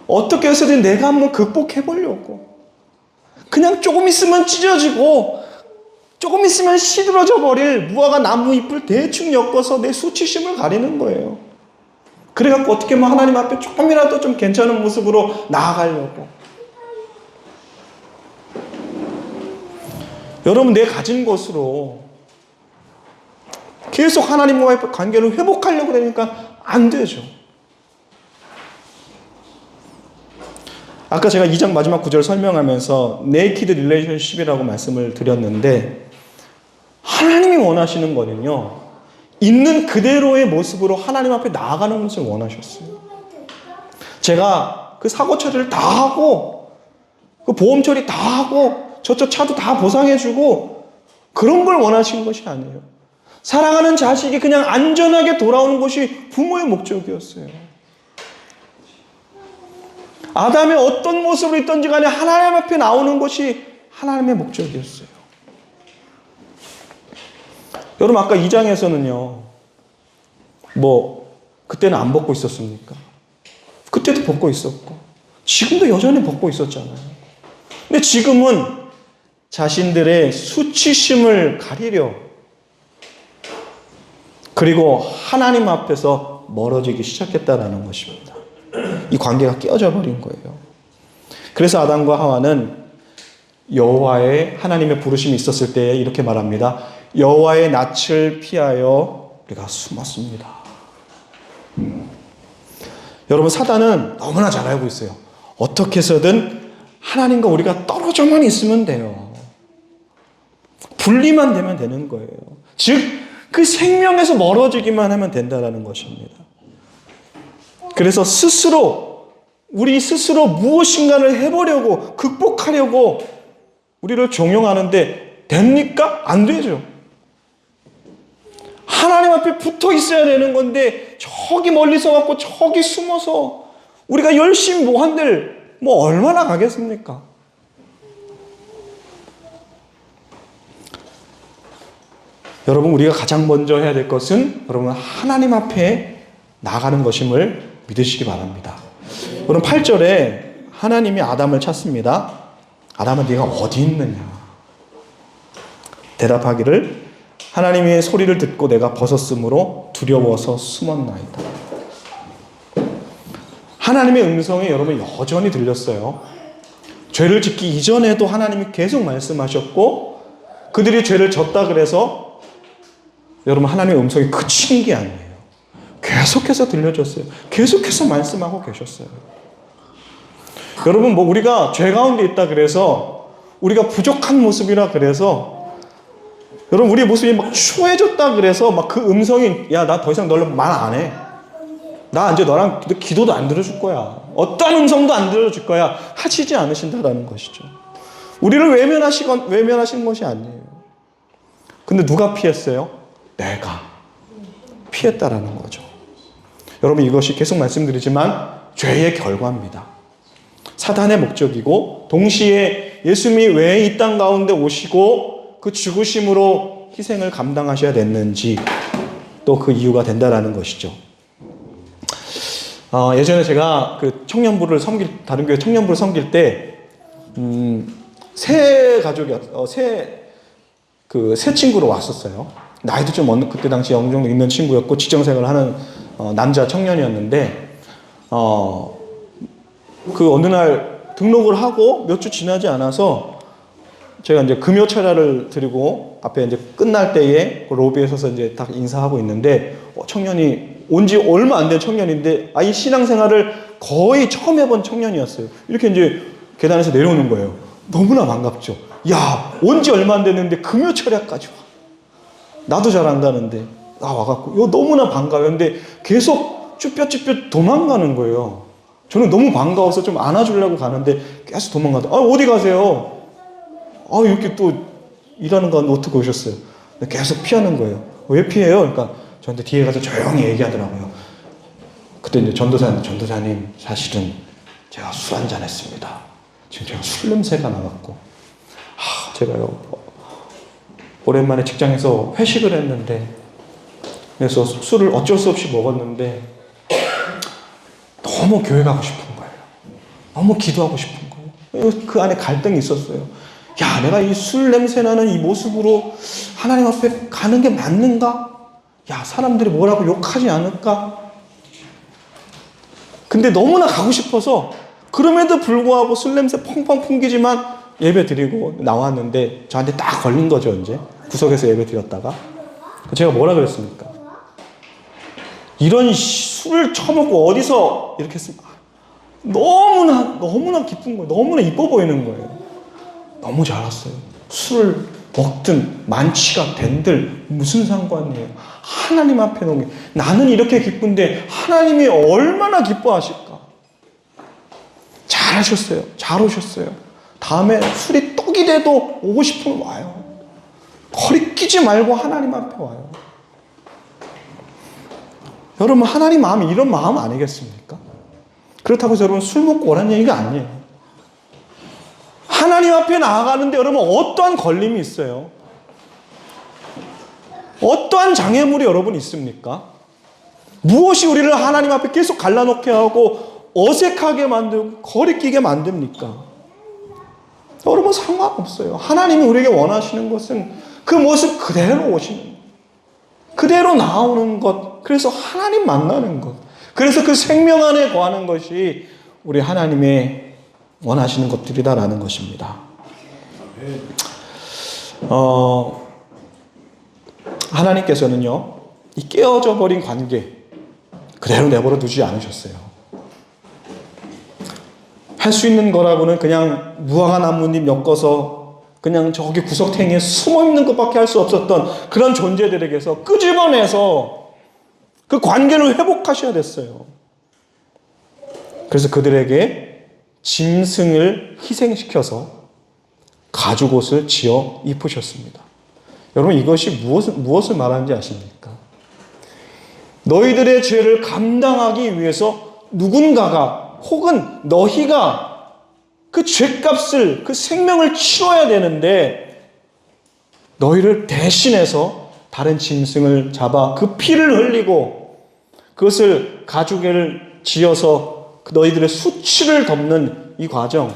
Speaker 3: 어떻게 해서든 내가 한번 극복해보려고, 그냥 조금 있으면 찢어지고 조금 있으면 시들어져 버릴 무화과 나무 잎을 대충 엮어서 내 수치심을 가리는 거예요. 그래갖고 어떻게 뭐 하나님 앞에 조금이라도 좀 괜찮은 모습으로 나아가려고. 여러분 내 가진 것으로 계속 하나님과의 관계를 회복하려고 그러니까 안 되죠. 아까 제가 2장 마지막 구절 설명하면서 네이키드 릴레이션십이라고 말씀을 드렸는데 하나님이 원하시는 거는요, 있는 그대로의 모습으로 하나님 앞에 나아가는 것을 원하셨어요. 제가 그 사고 처리를 다 하고 그 보험 처리 다 하고 저쪽 차도 다 보상해주고 그런 걸 원하신 것이 아니에요. 사랑하는 자식이 그냥 안전하게 돌아오는 것이 부모의 목적이었어요. 아담이 어떤 모습으로 있든지 간에 하나님 앞에 나오는 것이 하나님의 목적이었어요. 여러분 아까 2장에서는요 그때는 안 벗고 있었습니까? 그때도 벗고 있었고 지금도 여전히 벗고 있었잖아요. 근데 지금은 자신들의 수치심을 가리려 그리고 하나님 앞에서 멀어지기 시작했다라는 것입니다. 이 관계가 깨어져 버린 거예요. 그래서 아담과 하와는 여호와의 하나님의 부르심이 있었을 때 이렇게 말합니다. 여호와의 낯을 피하여 우리가 숨었습니다. 여러분 사단은 너무나 잘 알고 있어요. 어떻게 해서든 하나님과 우리가 떨어져만 있으면 돼요. 분리만 되면 되는 거예요. 즉 그 생명에서 멀어지기만 하면 된다는 것입니다. 그래서 우리 스스로 무엇인가를 해보려고 극복하려고 우리를 종용하는데 됩니까? 안 되죠. 하나님 앞에 붙어 있어야 되는 건데 저기 멀리서 왔고 저기 숨어서 우리가 열심히 한들 얼마나 가겠습니까? 여러분 우리가 가장 먼저 해야 될 것은 여러분 하나님 앞에 나가는 것임을 믿으시기 바랍니다. 여러분 8절에 하나님이 아담을 찾습니다. 아담아 네가 어디 있느냐? 대답하기를 하나님의 소리를 듣고 내가 벗었으므로 두려워서 숨었나이다. 하나님의 음성이 여러분 여전히 들렸어요. 죄를 짓기 이전에도 하나님이 계속 말씀하셨고 그들이 죄를 졌다 그래서 여러분 하나님의 음성이 그친 게 아니에요. 계속해서 들려줬어요. 계속해서 말씀하고 계셨어요. 여러분, 뭐 우리가 죄 가운데 있다 그래서, 우리가 부족한 모습이라 그래서, 여러분 우리의 모습이 막 추해졌다 그래서 막 그 음성이, 야, 나 더 이상 너를 말 안 해. 나 이제 너랑 기도도 안 들어줄 거야. 어떤 음성도 안 들어줄 거야. 하시지 않으신다라는 것이죠. 우리를 외면하시는 것이 아니에요. 근데 누가 피했어요? 내가 피했다라는 거죠. 여러분, 이것이 계속 말씀드리지만 죄의 결과입니다. 사단의 목적이고, 동시에 예수님이 왜 이 땅 가운데 오시고 그 죽으심으로 희생을 감당하셔야 됐는지 또 그 이유가 된다라는 것이죠. 예전에 제가 그 다른 교회 청년부를 섬길 때, 새 친구로 왔었어요. 나이도 좀 그때 당시 어느 정도 있는 친구였고, 직장생활을 하는 남자 청년이었는데, 그 어느 날 등록을 하고 몇 주 지나지 않아서 제가 이제 금요 철야를 드리고 앞에 이제 끝날 때에 그 로비에 서서 이제 딱 인사하고 있는데, 청년이 온 지 얼마 안 된 청년인데, 이 신앙생활을 거의 처음 해본 청년이었어요. 이렇게 이제 계단에서 내려오는 거예요. 너무나 반갑죠. 야, 온 지 얼마 안 됐는데 금요 철야까지 와. 나도 잘 안다는데 나 와갖고 이거 너무나 반가워요. 근데 계속 쭈뼛쭈뼛 도망가는 거예요. 저는 너무 반가워서 좀 안아주려고 가는데 계속 도망가다. 어디 가세요? 이렇게 또 일하는 거 어떻게 오셨어요? 계속 피하는 거예요. 왜 피해요? 그러니까 저한테 뒤에 가서 조용히 얘기하더라고요. 그때 이제 전도사님, 사실은 제가 술 한잔 했습니다. 지금 제가 술 냄새가 나갖고, 제가요, 오랜만에 직장에서 회식을 했는데, 그래서 술을 어쩔 수 없이 먹었는데, 너무 교회 가고 싶은 거예요. 너무 기도하고 싶은 거예요. 그 안에 갈등이 있었어요. 야, 내가 이 술 냄새 나는 이 모습으로 하나님 앞에 가는 게 맞는가? 야, 사람들이 뭐라고 욕하지 않을까? 근데 너무나 가고 싶어서, 그럼에도 불구하고 술 냄새 펑펑 풍기지만 예배 드리고 나왔는데, 저한테 딱 걸린 거죠, 이제. 구석에서 예배 드렸다가. 제가 뭐라 그랬습니까? 이런 술을 처먹고 어디서 이렇게 했습니까? 너무나 기쁜 거예요. 너무나 이뻐 보이는 거예요. 너무 잘 왔어요. 술을 먹든 만취가 된들 무슨 상관이에요. 하나님 앞에 놓은 게, 나는 이렇게 기쁜데 하나님이 얼마나 기뻐하실까. 잘하셨어요. 잘 오셨어요. 다음에 술이 떡이 돼도 오고 싶으면 와요. 거리끼지 말고 하나님 앞에 와요. 여러분, 하나님 마음이 이런 마음 아니겠습니까? 그렇다고 해서 여러분 술 먹고 오라는 얘기가 아니에요. 하나님 앞에 나아가는데 여러분 어떠한 걸림이 있어요? 어떠한 장애물이 여러분 있습니까? 무엇이 우리를 하나님 앞에 계속 갈라놓게 하고 어색하게 만들고 거리끼게 만듭니까? 여러분 상관없어요. 하나님이 우리에게 원하시는 것은 그 모습 그대로 오시는, 그대로 나오는 것, 그래서 하나님 만나는 것, 그래서 그 생명 안에 거하는 것이 우리 하나님의 원하시는 것들이다라는 것입니다. 하나님께서는요, 이 깨어져 버린 관계 그대로 내버려 두지 않으셨어요. 할 수 있는 거라고는 그냥 무화과 나뭇잎 엮어서 그냥 저기 구석탱이에 숨어 있는 것밖에 할 수 없었던 그런 존재들에게서 끄집어내서 그 관계를 회복하셔야 됐어요. 그래서 그들에게 짐승을 희생시켜서 가죽옷을 지어 입으셨습니다. 여러분, 이것이 무엇을 말하는지 아십니까? 너희들의 죄를 감당하기 위해서 누군가가 혹은 너희가 그 죄값을, 그 생명을 치러야 되는데, 너희를 대신해서 다른 짐승을 잡아 그 피를 흘리고 그것을 가죽을 지어서 너희들의 수치를 덮는 이 과정,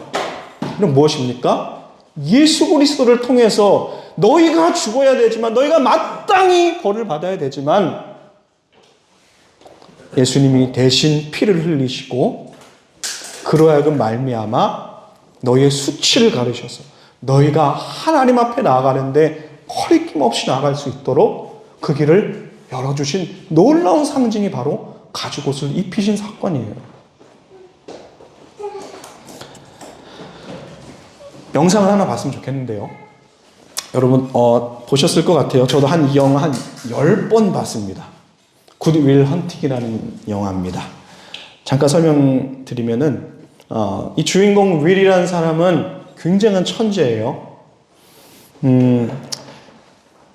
Speaker 3: 이건 무엇입니까? 예수 그리스도를 통해서 너희가 죽어야 되지만, 너희가 마땅히 벌을 받아야 되지만, 예수님이 대신 피를 흘리시고 그로 하여금 말미암아 너희의 수치를 가르셔서 너희가 하나님 앞에 나아가는데 거리낌 없이 나아갈 수 있도록 그 길을 열어주신 놀라운 상징이 바로 가죽옷을 입히신 사건이에요. 영상을 하나 봤으면 좋겠는데요. 여러분 보셨을 것 같아요. 저도 이 영화 한 10번 봤습니다. 굿윌 헌팅이라는 영화입니다. 잠깐 설명드리면은 이 주인공 윌이라는 사람은 굉장한 천재예요.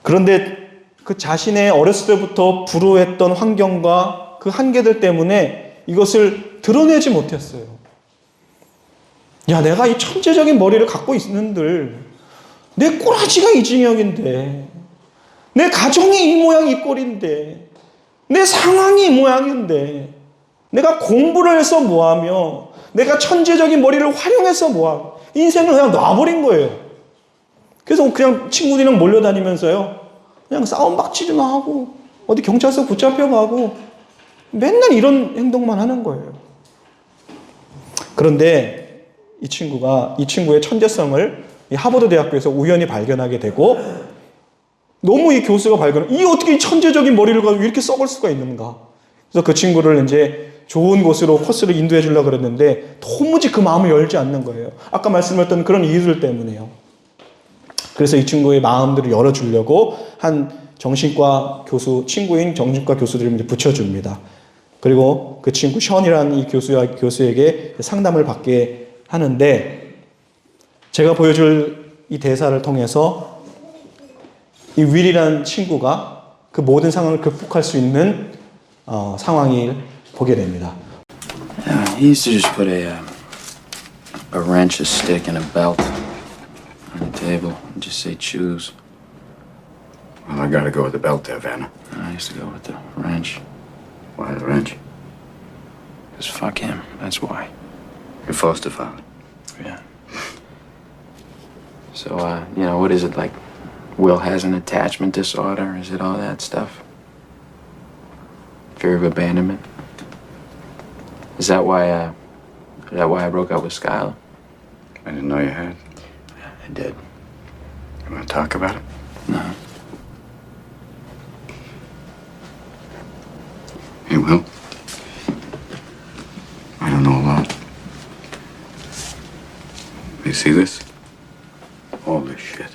Speaker 3: 그런데 그 자신의 어렸을 때부터 불우했던 환경과 그 한계들 때문에 이것을 드러내지 못했어요. 야, 내가 이 천재적인 머리를 갖고 있는들 내 꼬라지가 이 징역인데, 내 가정이 이 모양 이 꼴인데, 내 상황이 이 모양인데, 내가 공부를 해서 뭐하며, 내가 천재적인 머리를 활용해서 뭐하며, 인생을 그냥 놔버린 거예요. 그래서 그냥 친구들이랑 몰려다니면서요, 그냥 싸움박질이나 하고, 어디 경찰서 붙잡혀가고, 맨날 이런 행동만 하는 거예요. 그런데 이 친구의 천재성을 이 하버드 대학교에서 우연히 발견하게 되고, 너무 이 교수가 이 어떻게 이 천재적인 머리를 가지고 이렇게 썩을 수가 있는가. 그래서 그 친구를 이제 좋은 곳으로 코스를 인도해 주려고 그랬는데 도무지 그 마음을 열지 않는 거예요. 아까 말씀드렸던 그런 이유들 때문에요. 그래서 이 친구의 마음들을 열어주려고 한 정신과 교수, 친구인 정신과 교수들을 이제 붙여줍니다. 그리고 그 친구 션이라는 이 교수에게 상담을 받게 하는데, 제가 보여줄 이 대사를 통해서 이 윌이라는 친구가 그 모든 상황을 극복할 수 있는 상황을 보게 됩니다.
Speaker 4: He used to just put a wrench, a stick, and a belt on the table and just say choose.
Speaker 5: Well, I gotta go with the belt there, Vanna.
Speaker 4: I used to go with the wrench.
Speaker 5: Why the wrench?
Speaker 4: Because fuck him, that's why.
Speaker 5: Your foster father.
Speaker 4: Yeah. So, what is it like? Will has an attachment disorder? Is it all that stuff? Fear of abandonment? Is that why I broke up with Skylar?
Speaker 5: I didn't know you had.
Speaker 4: I did.
Speaker 5: You wanna talk about it?
Speaker 4: No.
Speaker 5: Hey, Will. I don't know a lot. You see this? All this shit.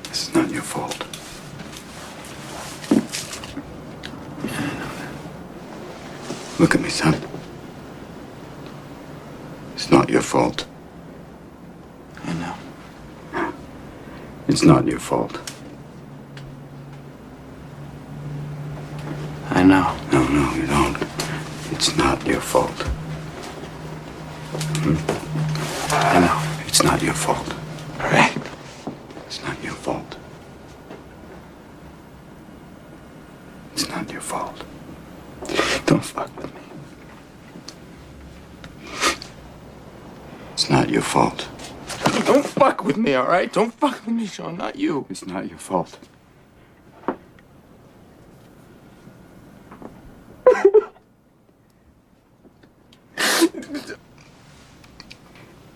Speaker 5: This is not your fault. Look at me, son. It's not your fault.
Speaker 4: I know.
Speaker 5: It's not your fault.
Speaker 4: I know.
Speaker 5: No, you don't. It's not your fault.
Speaker 4: I know.
Speaker 5: It's not your fault.
Speaker 4: Right.
Speaker 5: It's not your fault. It's not your fault. Don't fuck with me. It's not your fault.
Speaker 4: Don't fuck with me, all right? Don't fuck with me, Sean. Not you.
Speaker 5: It's not your fault.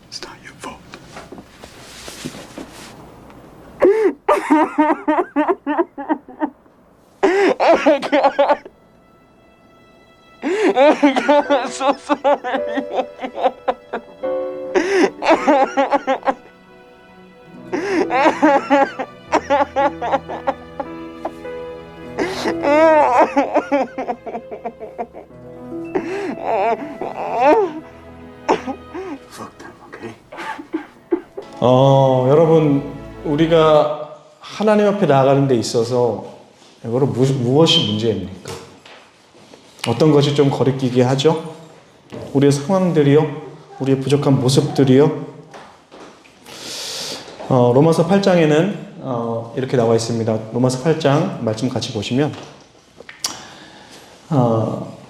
Speaker 5: It's not your fault.
Speaker 4: I'm so sorry.
Speaker 5: Fuck them, okay?
Speaker 3: 여러분, 우리가 하나님 앞에 나아가는 데 있어서 여러분 무엇이 문제입니까? 어떤 것이 좀 거리끼게 하죠? 우리의 상황들이요? 우리의 부족한 모습들이요? 로마서 8장에는 이렇게 나와 있습니다. 로마서 8장 말씀 같이 보시면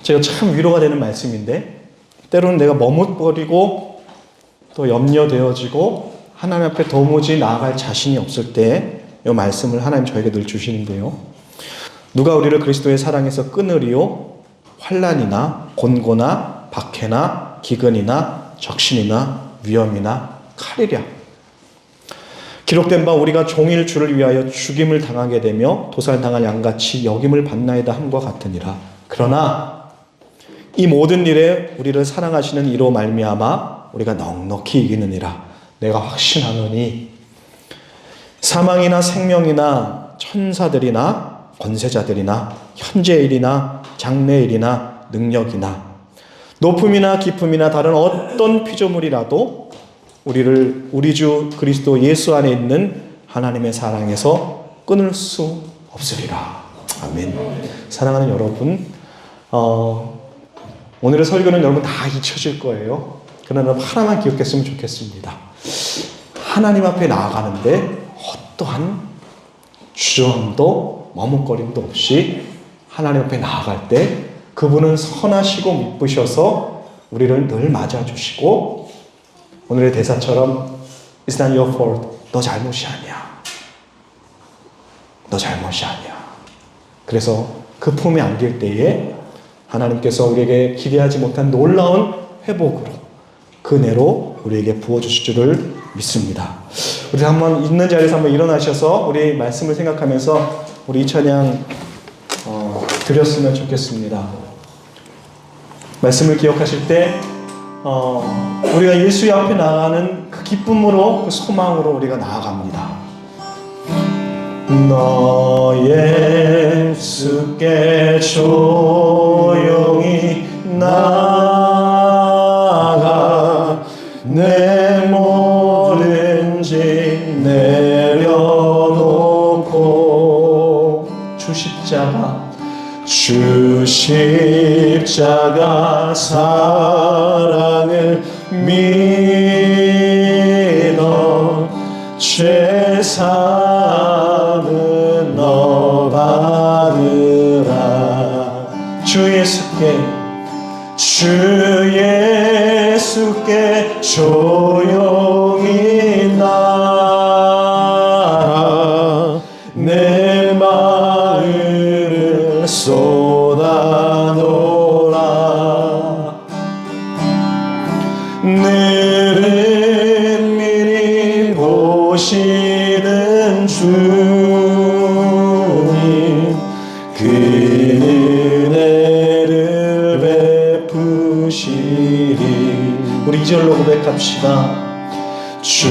Speaker 3: 제가 참 위로가 되는 말씀인데, 때로는 내가 머뭇거리고 또 염려되어지고 하나님 앞에 도무지 나아갈 자신이 없을 때 이 말씀을 하나님 저에게 늘 주시는데요. 누가 우리를 그리스도의 사랑에서 끊으리요? 환난이나 곤고나 박해나 기근이나 적신이나 위험이나 칼이랴. 기록된 바 우리가 종일 주를 위하여 죽임을 당하게 되며 도살당할 양같이 여김을 받나이다 함과 같으니라. 그러나 이 모든 일에 우리를 사랑하시는 이로 말미암아 우리가 넉넉히 이기느니라. 내가 확신하노니 사망이나 생명이나 천사들이나 권세자들이나 현재일이나 장래일이나 능력이나 높음이나 깊음이나 다른 어떤 피조물이라도 우리를 우리 주 그리스도 예수 안에 있는 하나님의 사랑에서 끊을 수 없으리라. 아멘. 사랑하는 여러분, 오늘의 설교는 여러분 다 잊혀질 거예요. 그러나 하나만 기억했으면 좋겠습니다. 하나님 앞에 나아가는데 어떠한 주저함도 머뭇거림도 없이 하나님 앞에 나아갈 때 그분은 선하시고 미쁘셔서 우리를 늘 맞아주시고, 오늘의 대사처럼 It's not your fault. 너 잘못이 아니야. 너 잘못이 아니야. 그래서 그 품에 안길 때에 하나님께서 우리에게 기대하지 못한 놀라운 회복으로 그 은혜로 우리에게 부어주실 줄을 믿습니다. 우리 한번 있는 자리에서 한번 일어나셔서 우리 말씀을 생각하면서 우리 이 찬양 드렸으면 좋겠습니다. 말씀을 기억하실 때 우리가 예수의 앞에 나아가는 그 기쁨으로, 그 소망으로 우리가 나아갑니다. 너 예수께 조용히 나아가 내 모든 짐 내려놓고 주 십자가 사랑을 믿어 죄 사함은 너 받으라. 주 예수께 조용히 나아 내 마음을 쏟아놓으라. 늘은 미리 보시는 주님, 그 은혜를 베푸시리. 우리 2절로 고백합시다. 주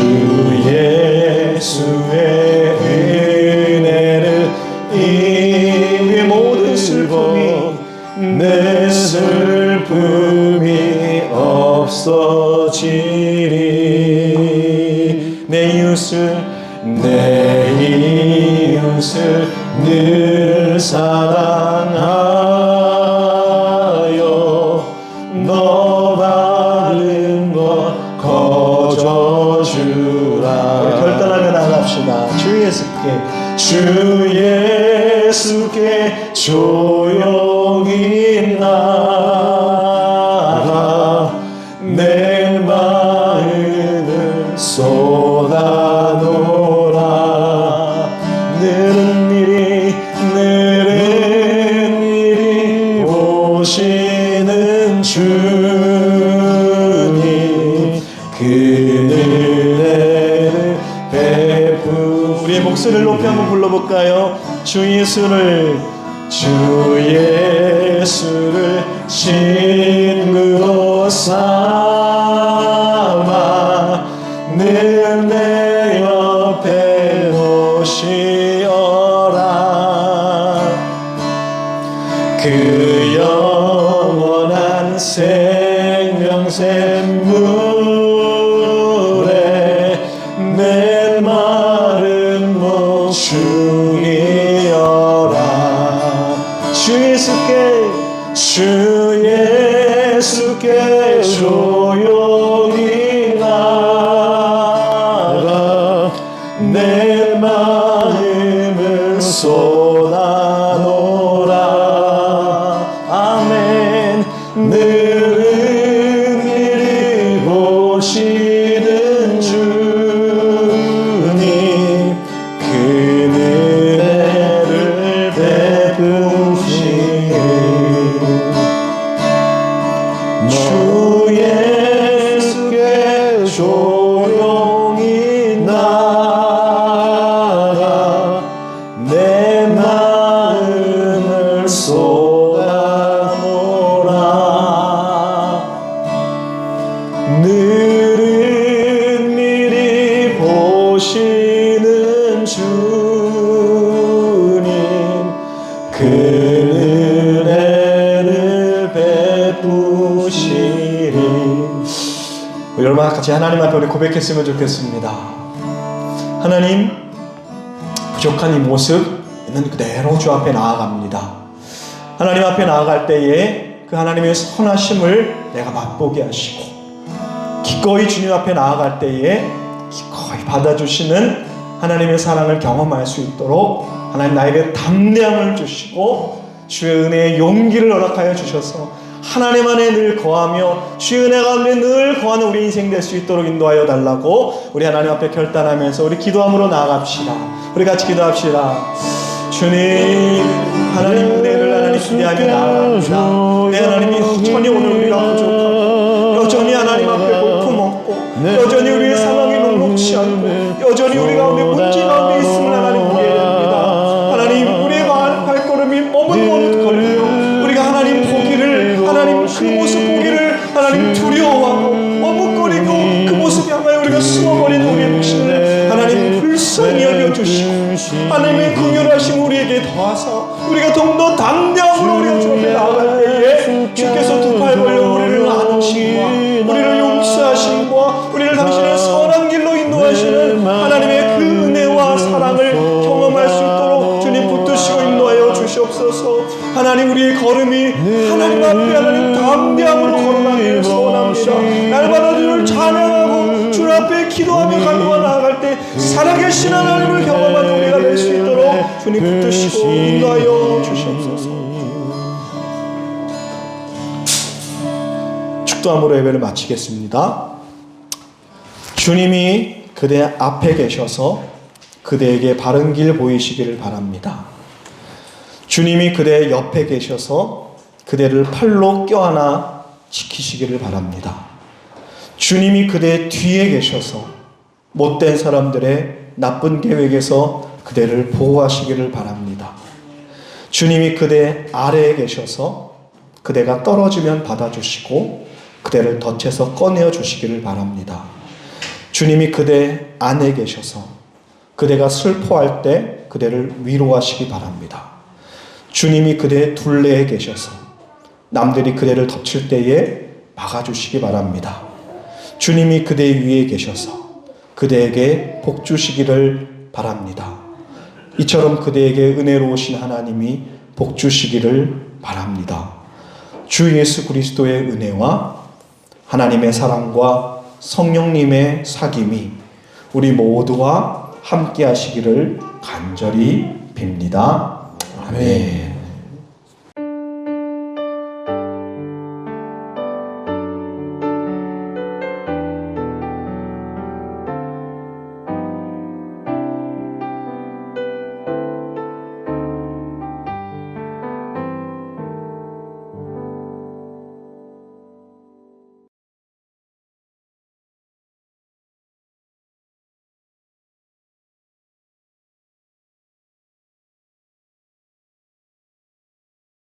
Speaker 3: 예수의 은혜를 이 모든 슬픔이 내 슬픔이 없어지리. 내 이웃을 늘 사랑하여 너 받은 것 거저주라. 결단하며 나갑시다. 주 예수께 조용히 나가 내 마음을 쏟아놓으라. 늘은 미리 보시는 주님, 그 은혜를 우리의 목소리를 높이 한번 불러볼까요? 주 예수를 친구로 삼아 늘 내 옆에 오시어라. 그 영원한 생명샘물에 내 마른 몸 죽이어라. 주 예수께 조용히 나가 내 마음을 쏟아놓으라. 아멘. 늘은 미리 보시는 주님, 그 은혜를 베푸시니 주 예수께 조용히 나가 내 주시는 주님 그 은혜를 베푸시리. 우리 얼마나 같이 하나님 앞에 우리 고백했으면 좋겠습니다. 하나님, 부족한 이 모습 있는 그대로 주 앞에 나아갑니다. 하나님 앞에 나아갈 때에 그 하나님의 선하심을 내가 맛보게 하시고, 기꺼이 주님 앞에 나아갈 때에 기꺼이 받아주시는 하나님의 사랑을 경험할 수 있도록 하나님 나에게 담대함을 주시고 주의 은혜의 용기를 허락하여 주셔서 하나님 안에 늘 거하며 주의 은혜 가운데 늘 거하는 우리 인생 될 수 있도록 인도하여 달라고 우리 하나님 앞에 결단하면서 우리 기도함으로 나아갑시다. 우리 같이 기도합시다. 주님, 하나님 은혜를 하나님 기대하며 나아갑니다. 내 하나님이 여전히 오늘 우리가 부족하고 여전히 하나님 앞에 볼품없고 여전히 우리의 상황이 녹록치 않고 여전히 우리 가운데 문제 가운데 있음을 하나님 보게 됩니다. 하나님, 우리의 발걸음이 머뭇머뭇거리며 우리가 하나님 보기를, 하나님 그 모습 보기를 하나님 두려워하고 머뭇거리고 그 모습 향하여 우리가 숨어버리는 우리의 목심을 하나님 불쌍히 여겨주시고 하나님의 긍휼하심 우리에게 더하사 우리가 더욱더 담대함으로 우리가 주 앞에 나아갈 때에 주께서 두 팔 벌려 우리를 안으심과 우리를 용서하심과 우리를 당신의 선한 길로 인도하시는 하나님의 그 은혜와 사랑을 경험할 수 있도록 주님 붙드시고 인도하여 주시옵소서. 하나님, 우리의 걸음이 하나님 앞에 하나님 담대함으로 걸어가기를 소원합니다. 날마다 주를 찬양하고 주 앞에 기도하며 갈구와 나아갈 때 살아계신 하나님을 경험하는 우리가 될 수 있도록 주님 붙드시고 인도하여 주시옵소서. 축도함으로 예배를 마치겠습니다. 주님이 그대 앞에 계셔서 그대에게 바른 길 보이시기를 바랍니다. 주님이 그대 옆에 계셔서 그대를 팔로 껴안아 지키시기를 바랍니다. 주님이 그대 뒤에 계셔서 못된 사람들의 나쁜 계획에서 그대를 보호하시기를 바랍니다. 주님이 그대 아래에 계셔서 그대가 떨어지면 받아주시고 그대를 덫에서 꺼내어 주시기를 바랍니다. 주님이 그대 안에 계셔서 그대가 슬퍼할 때 그대를 위로하시기 바랍니다. 주님이 그대 둘레에 계셔서 남들이 그대를 덮칠 때에 막아주시기 바랍니다. 주님이 그대 위에 계셔서 그대에게 복 주시기를 바랍니다. 이처럼 그대에게 은혜로우신 하나님이 복 주시기를 바랍니다. 주 예수 그리스도의 은혜와 하나님의 사랑과 성령님의 사귐이 우리 모두와 함께 하시기를 간절히 빕니다. 아멘.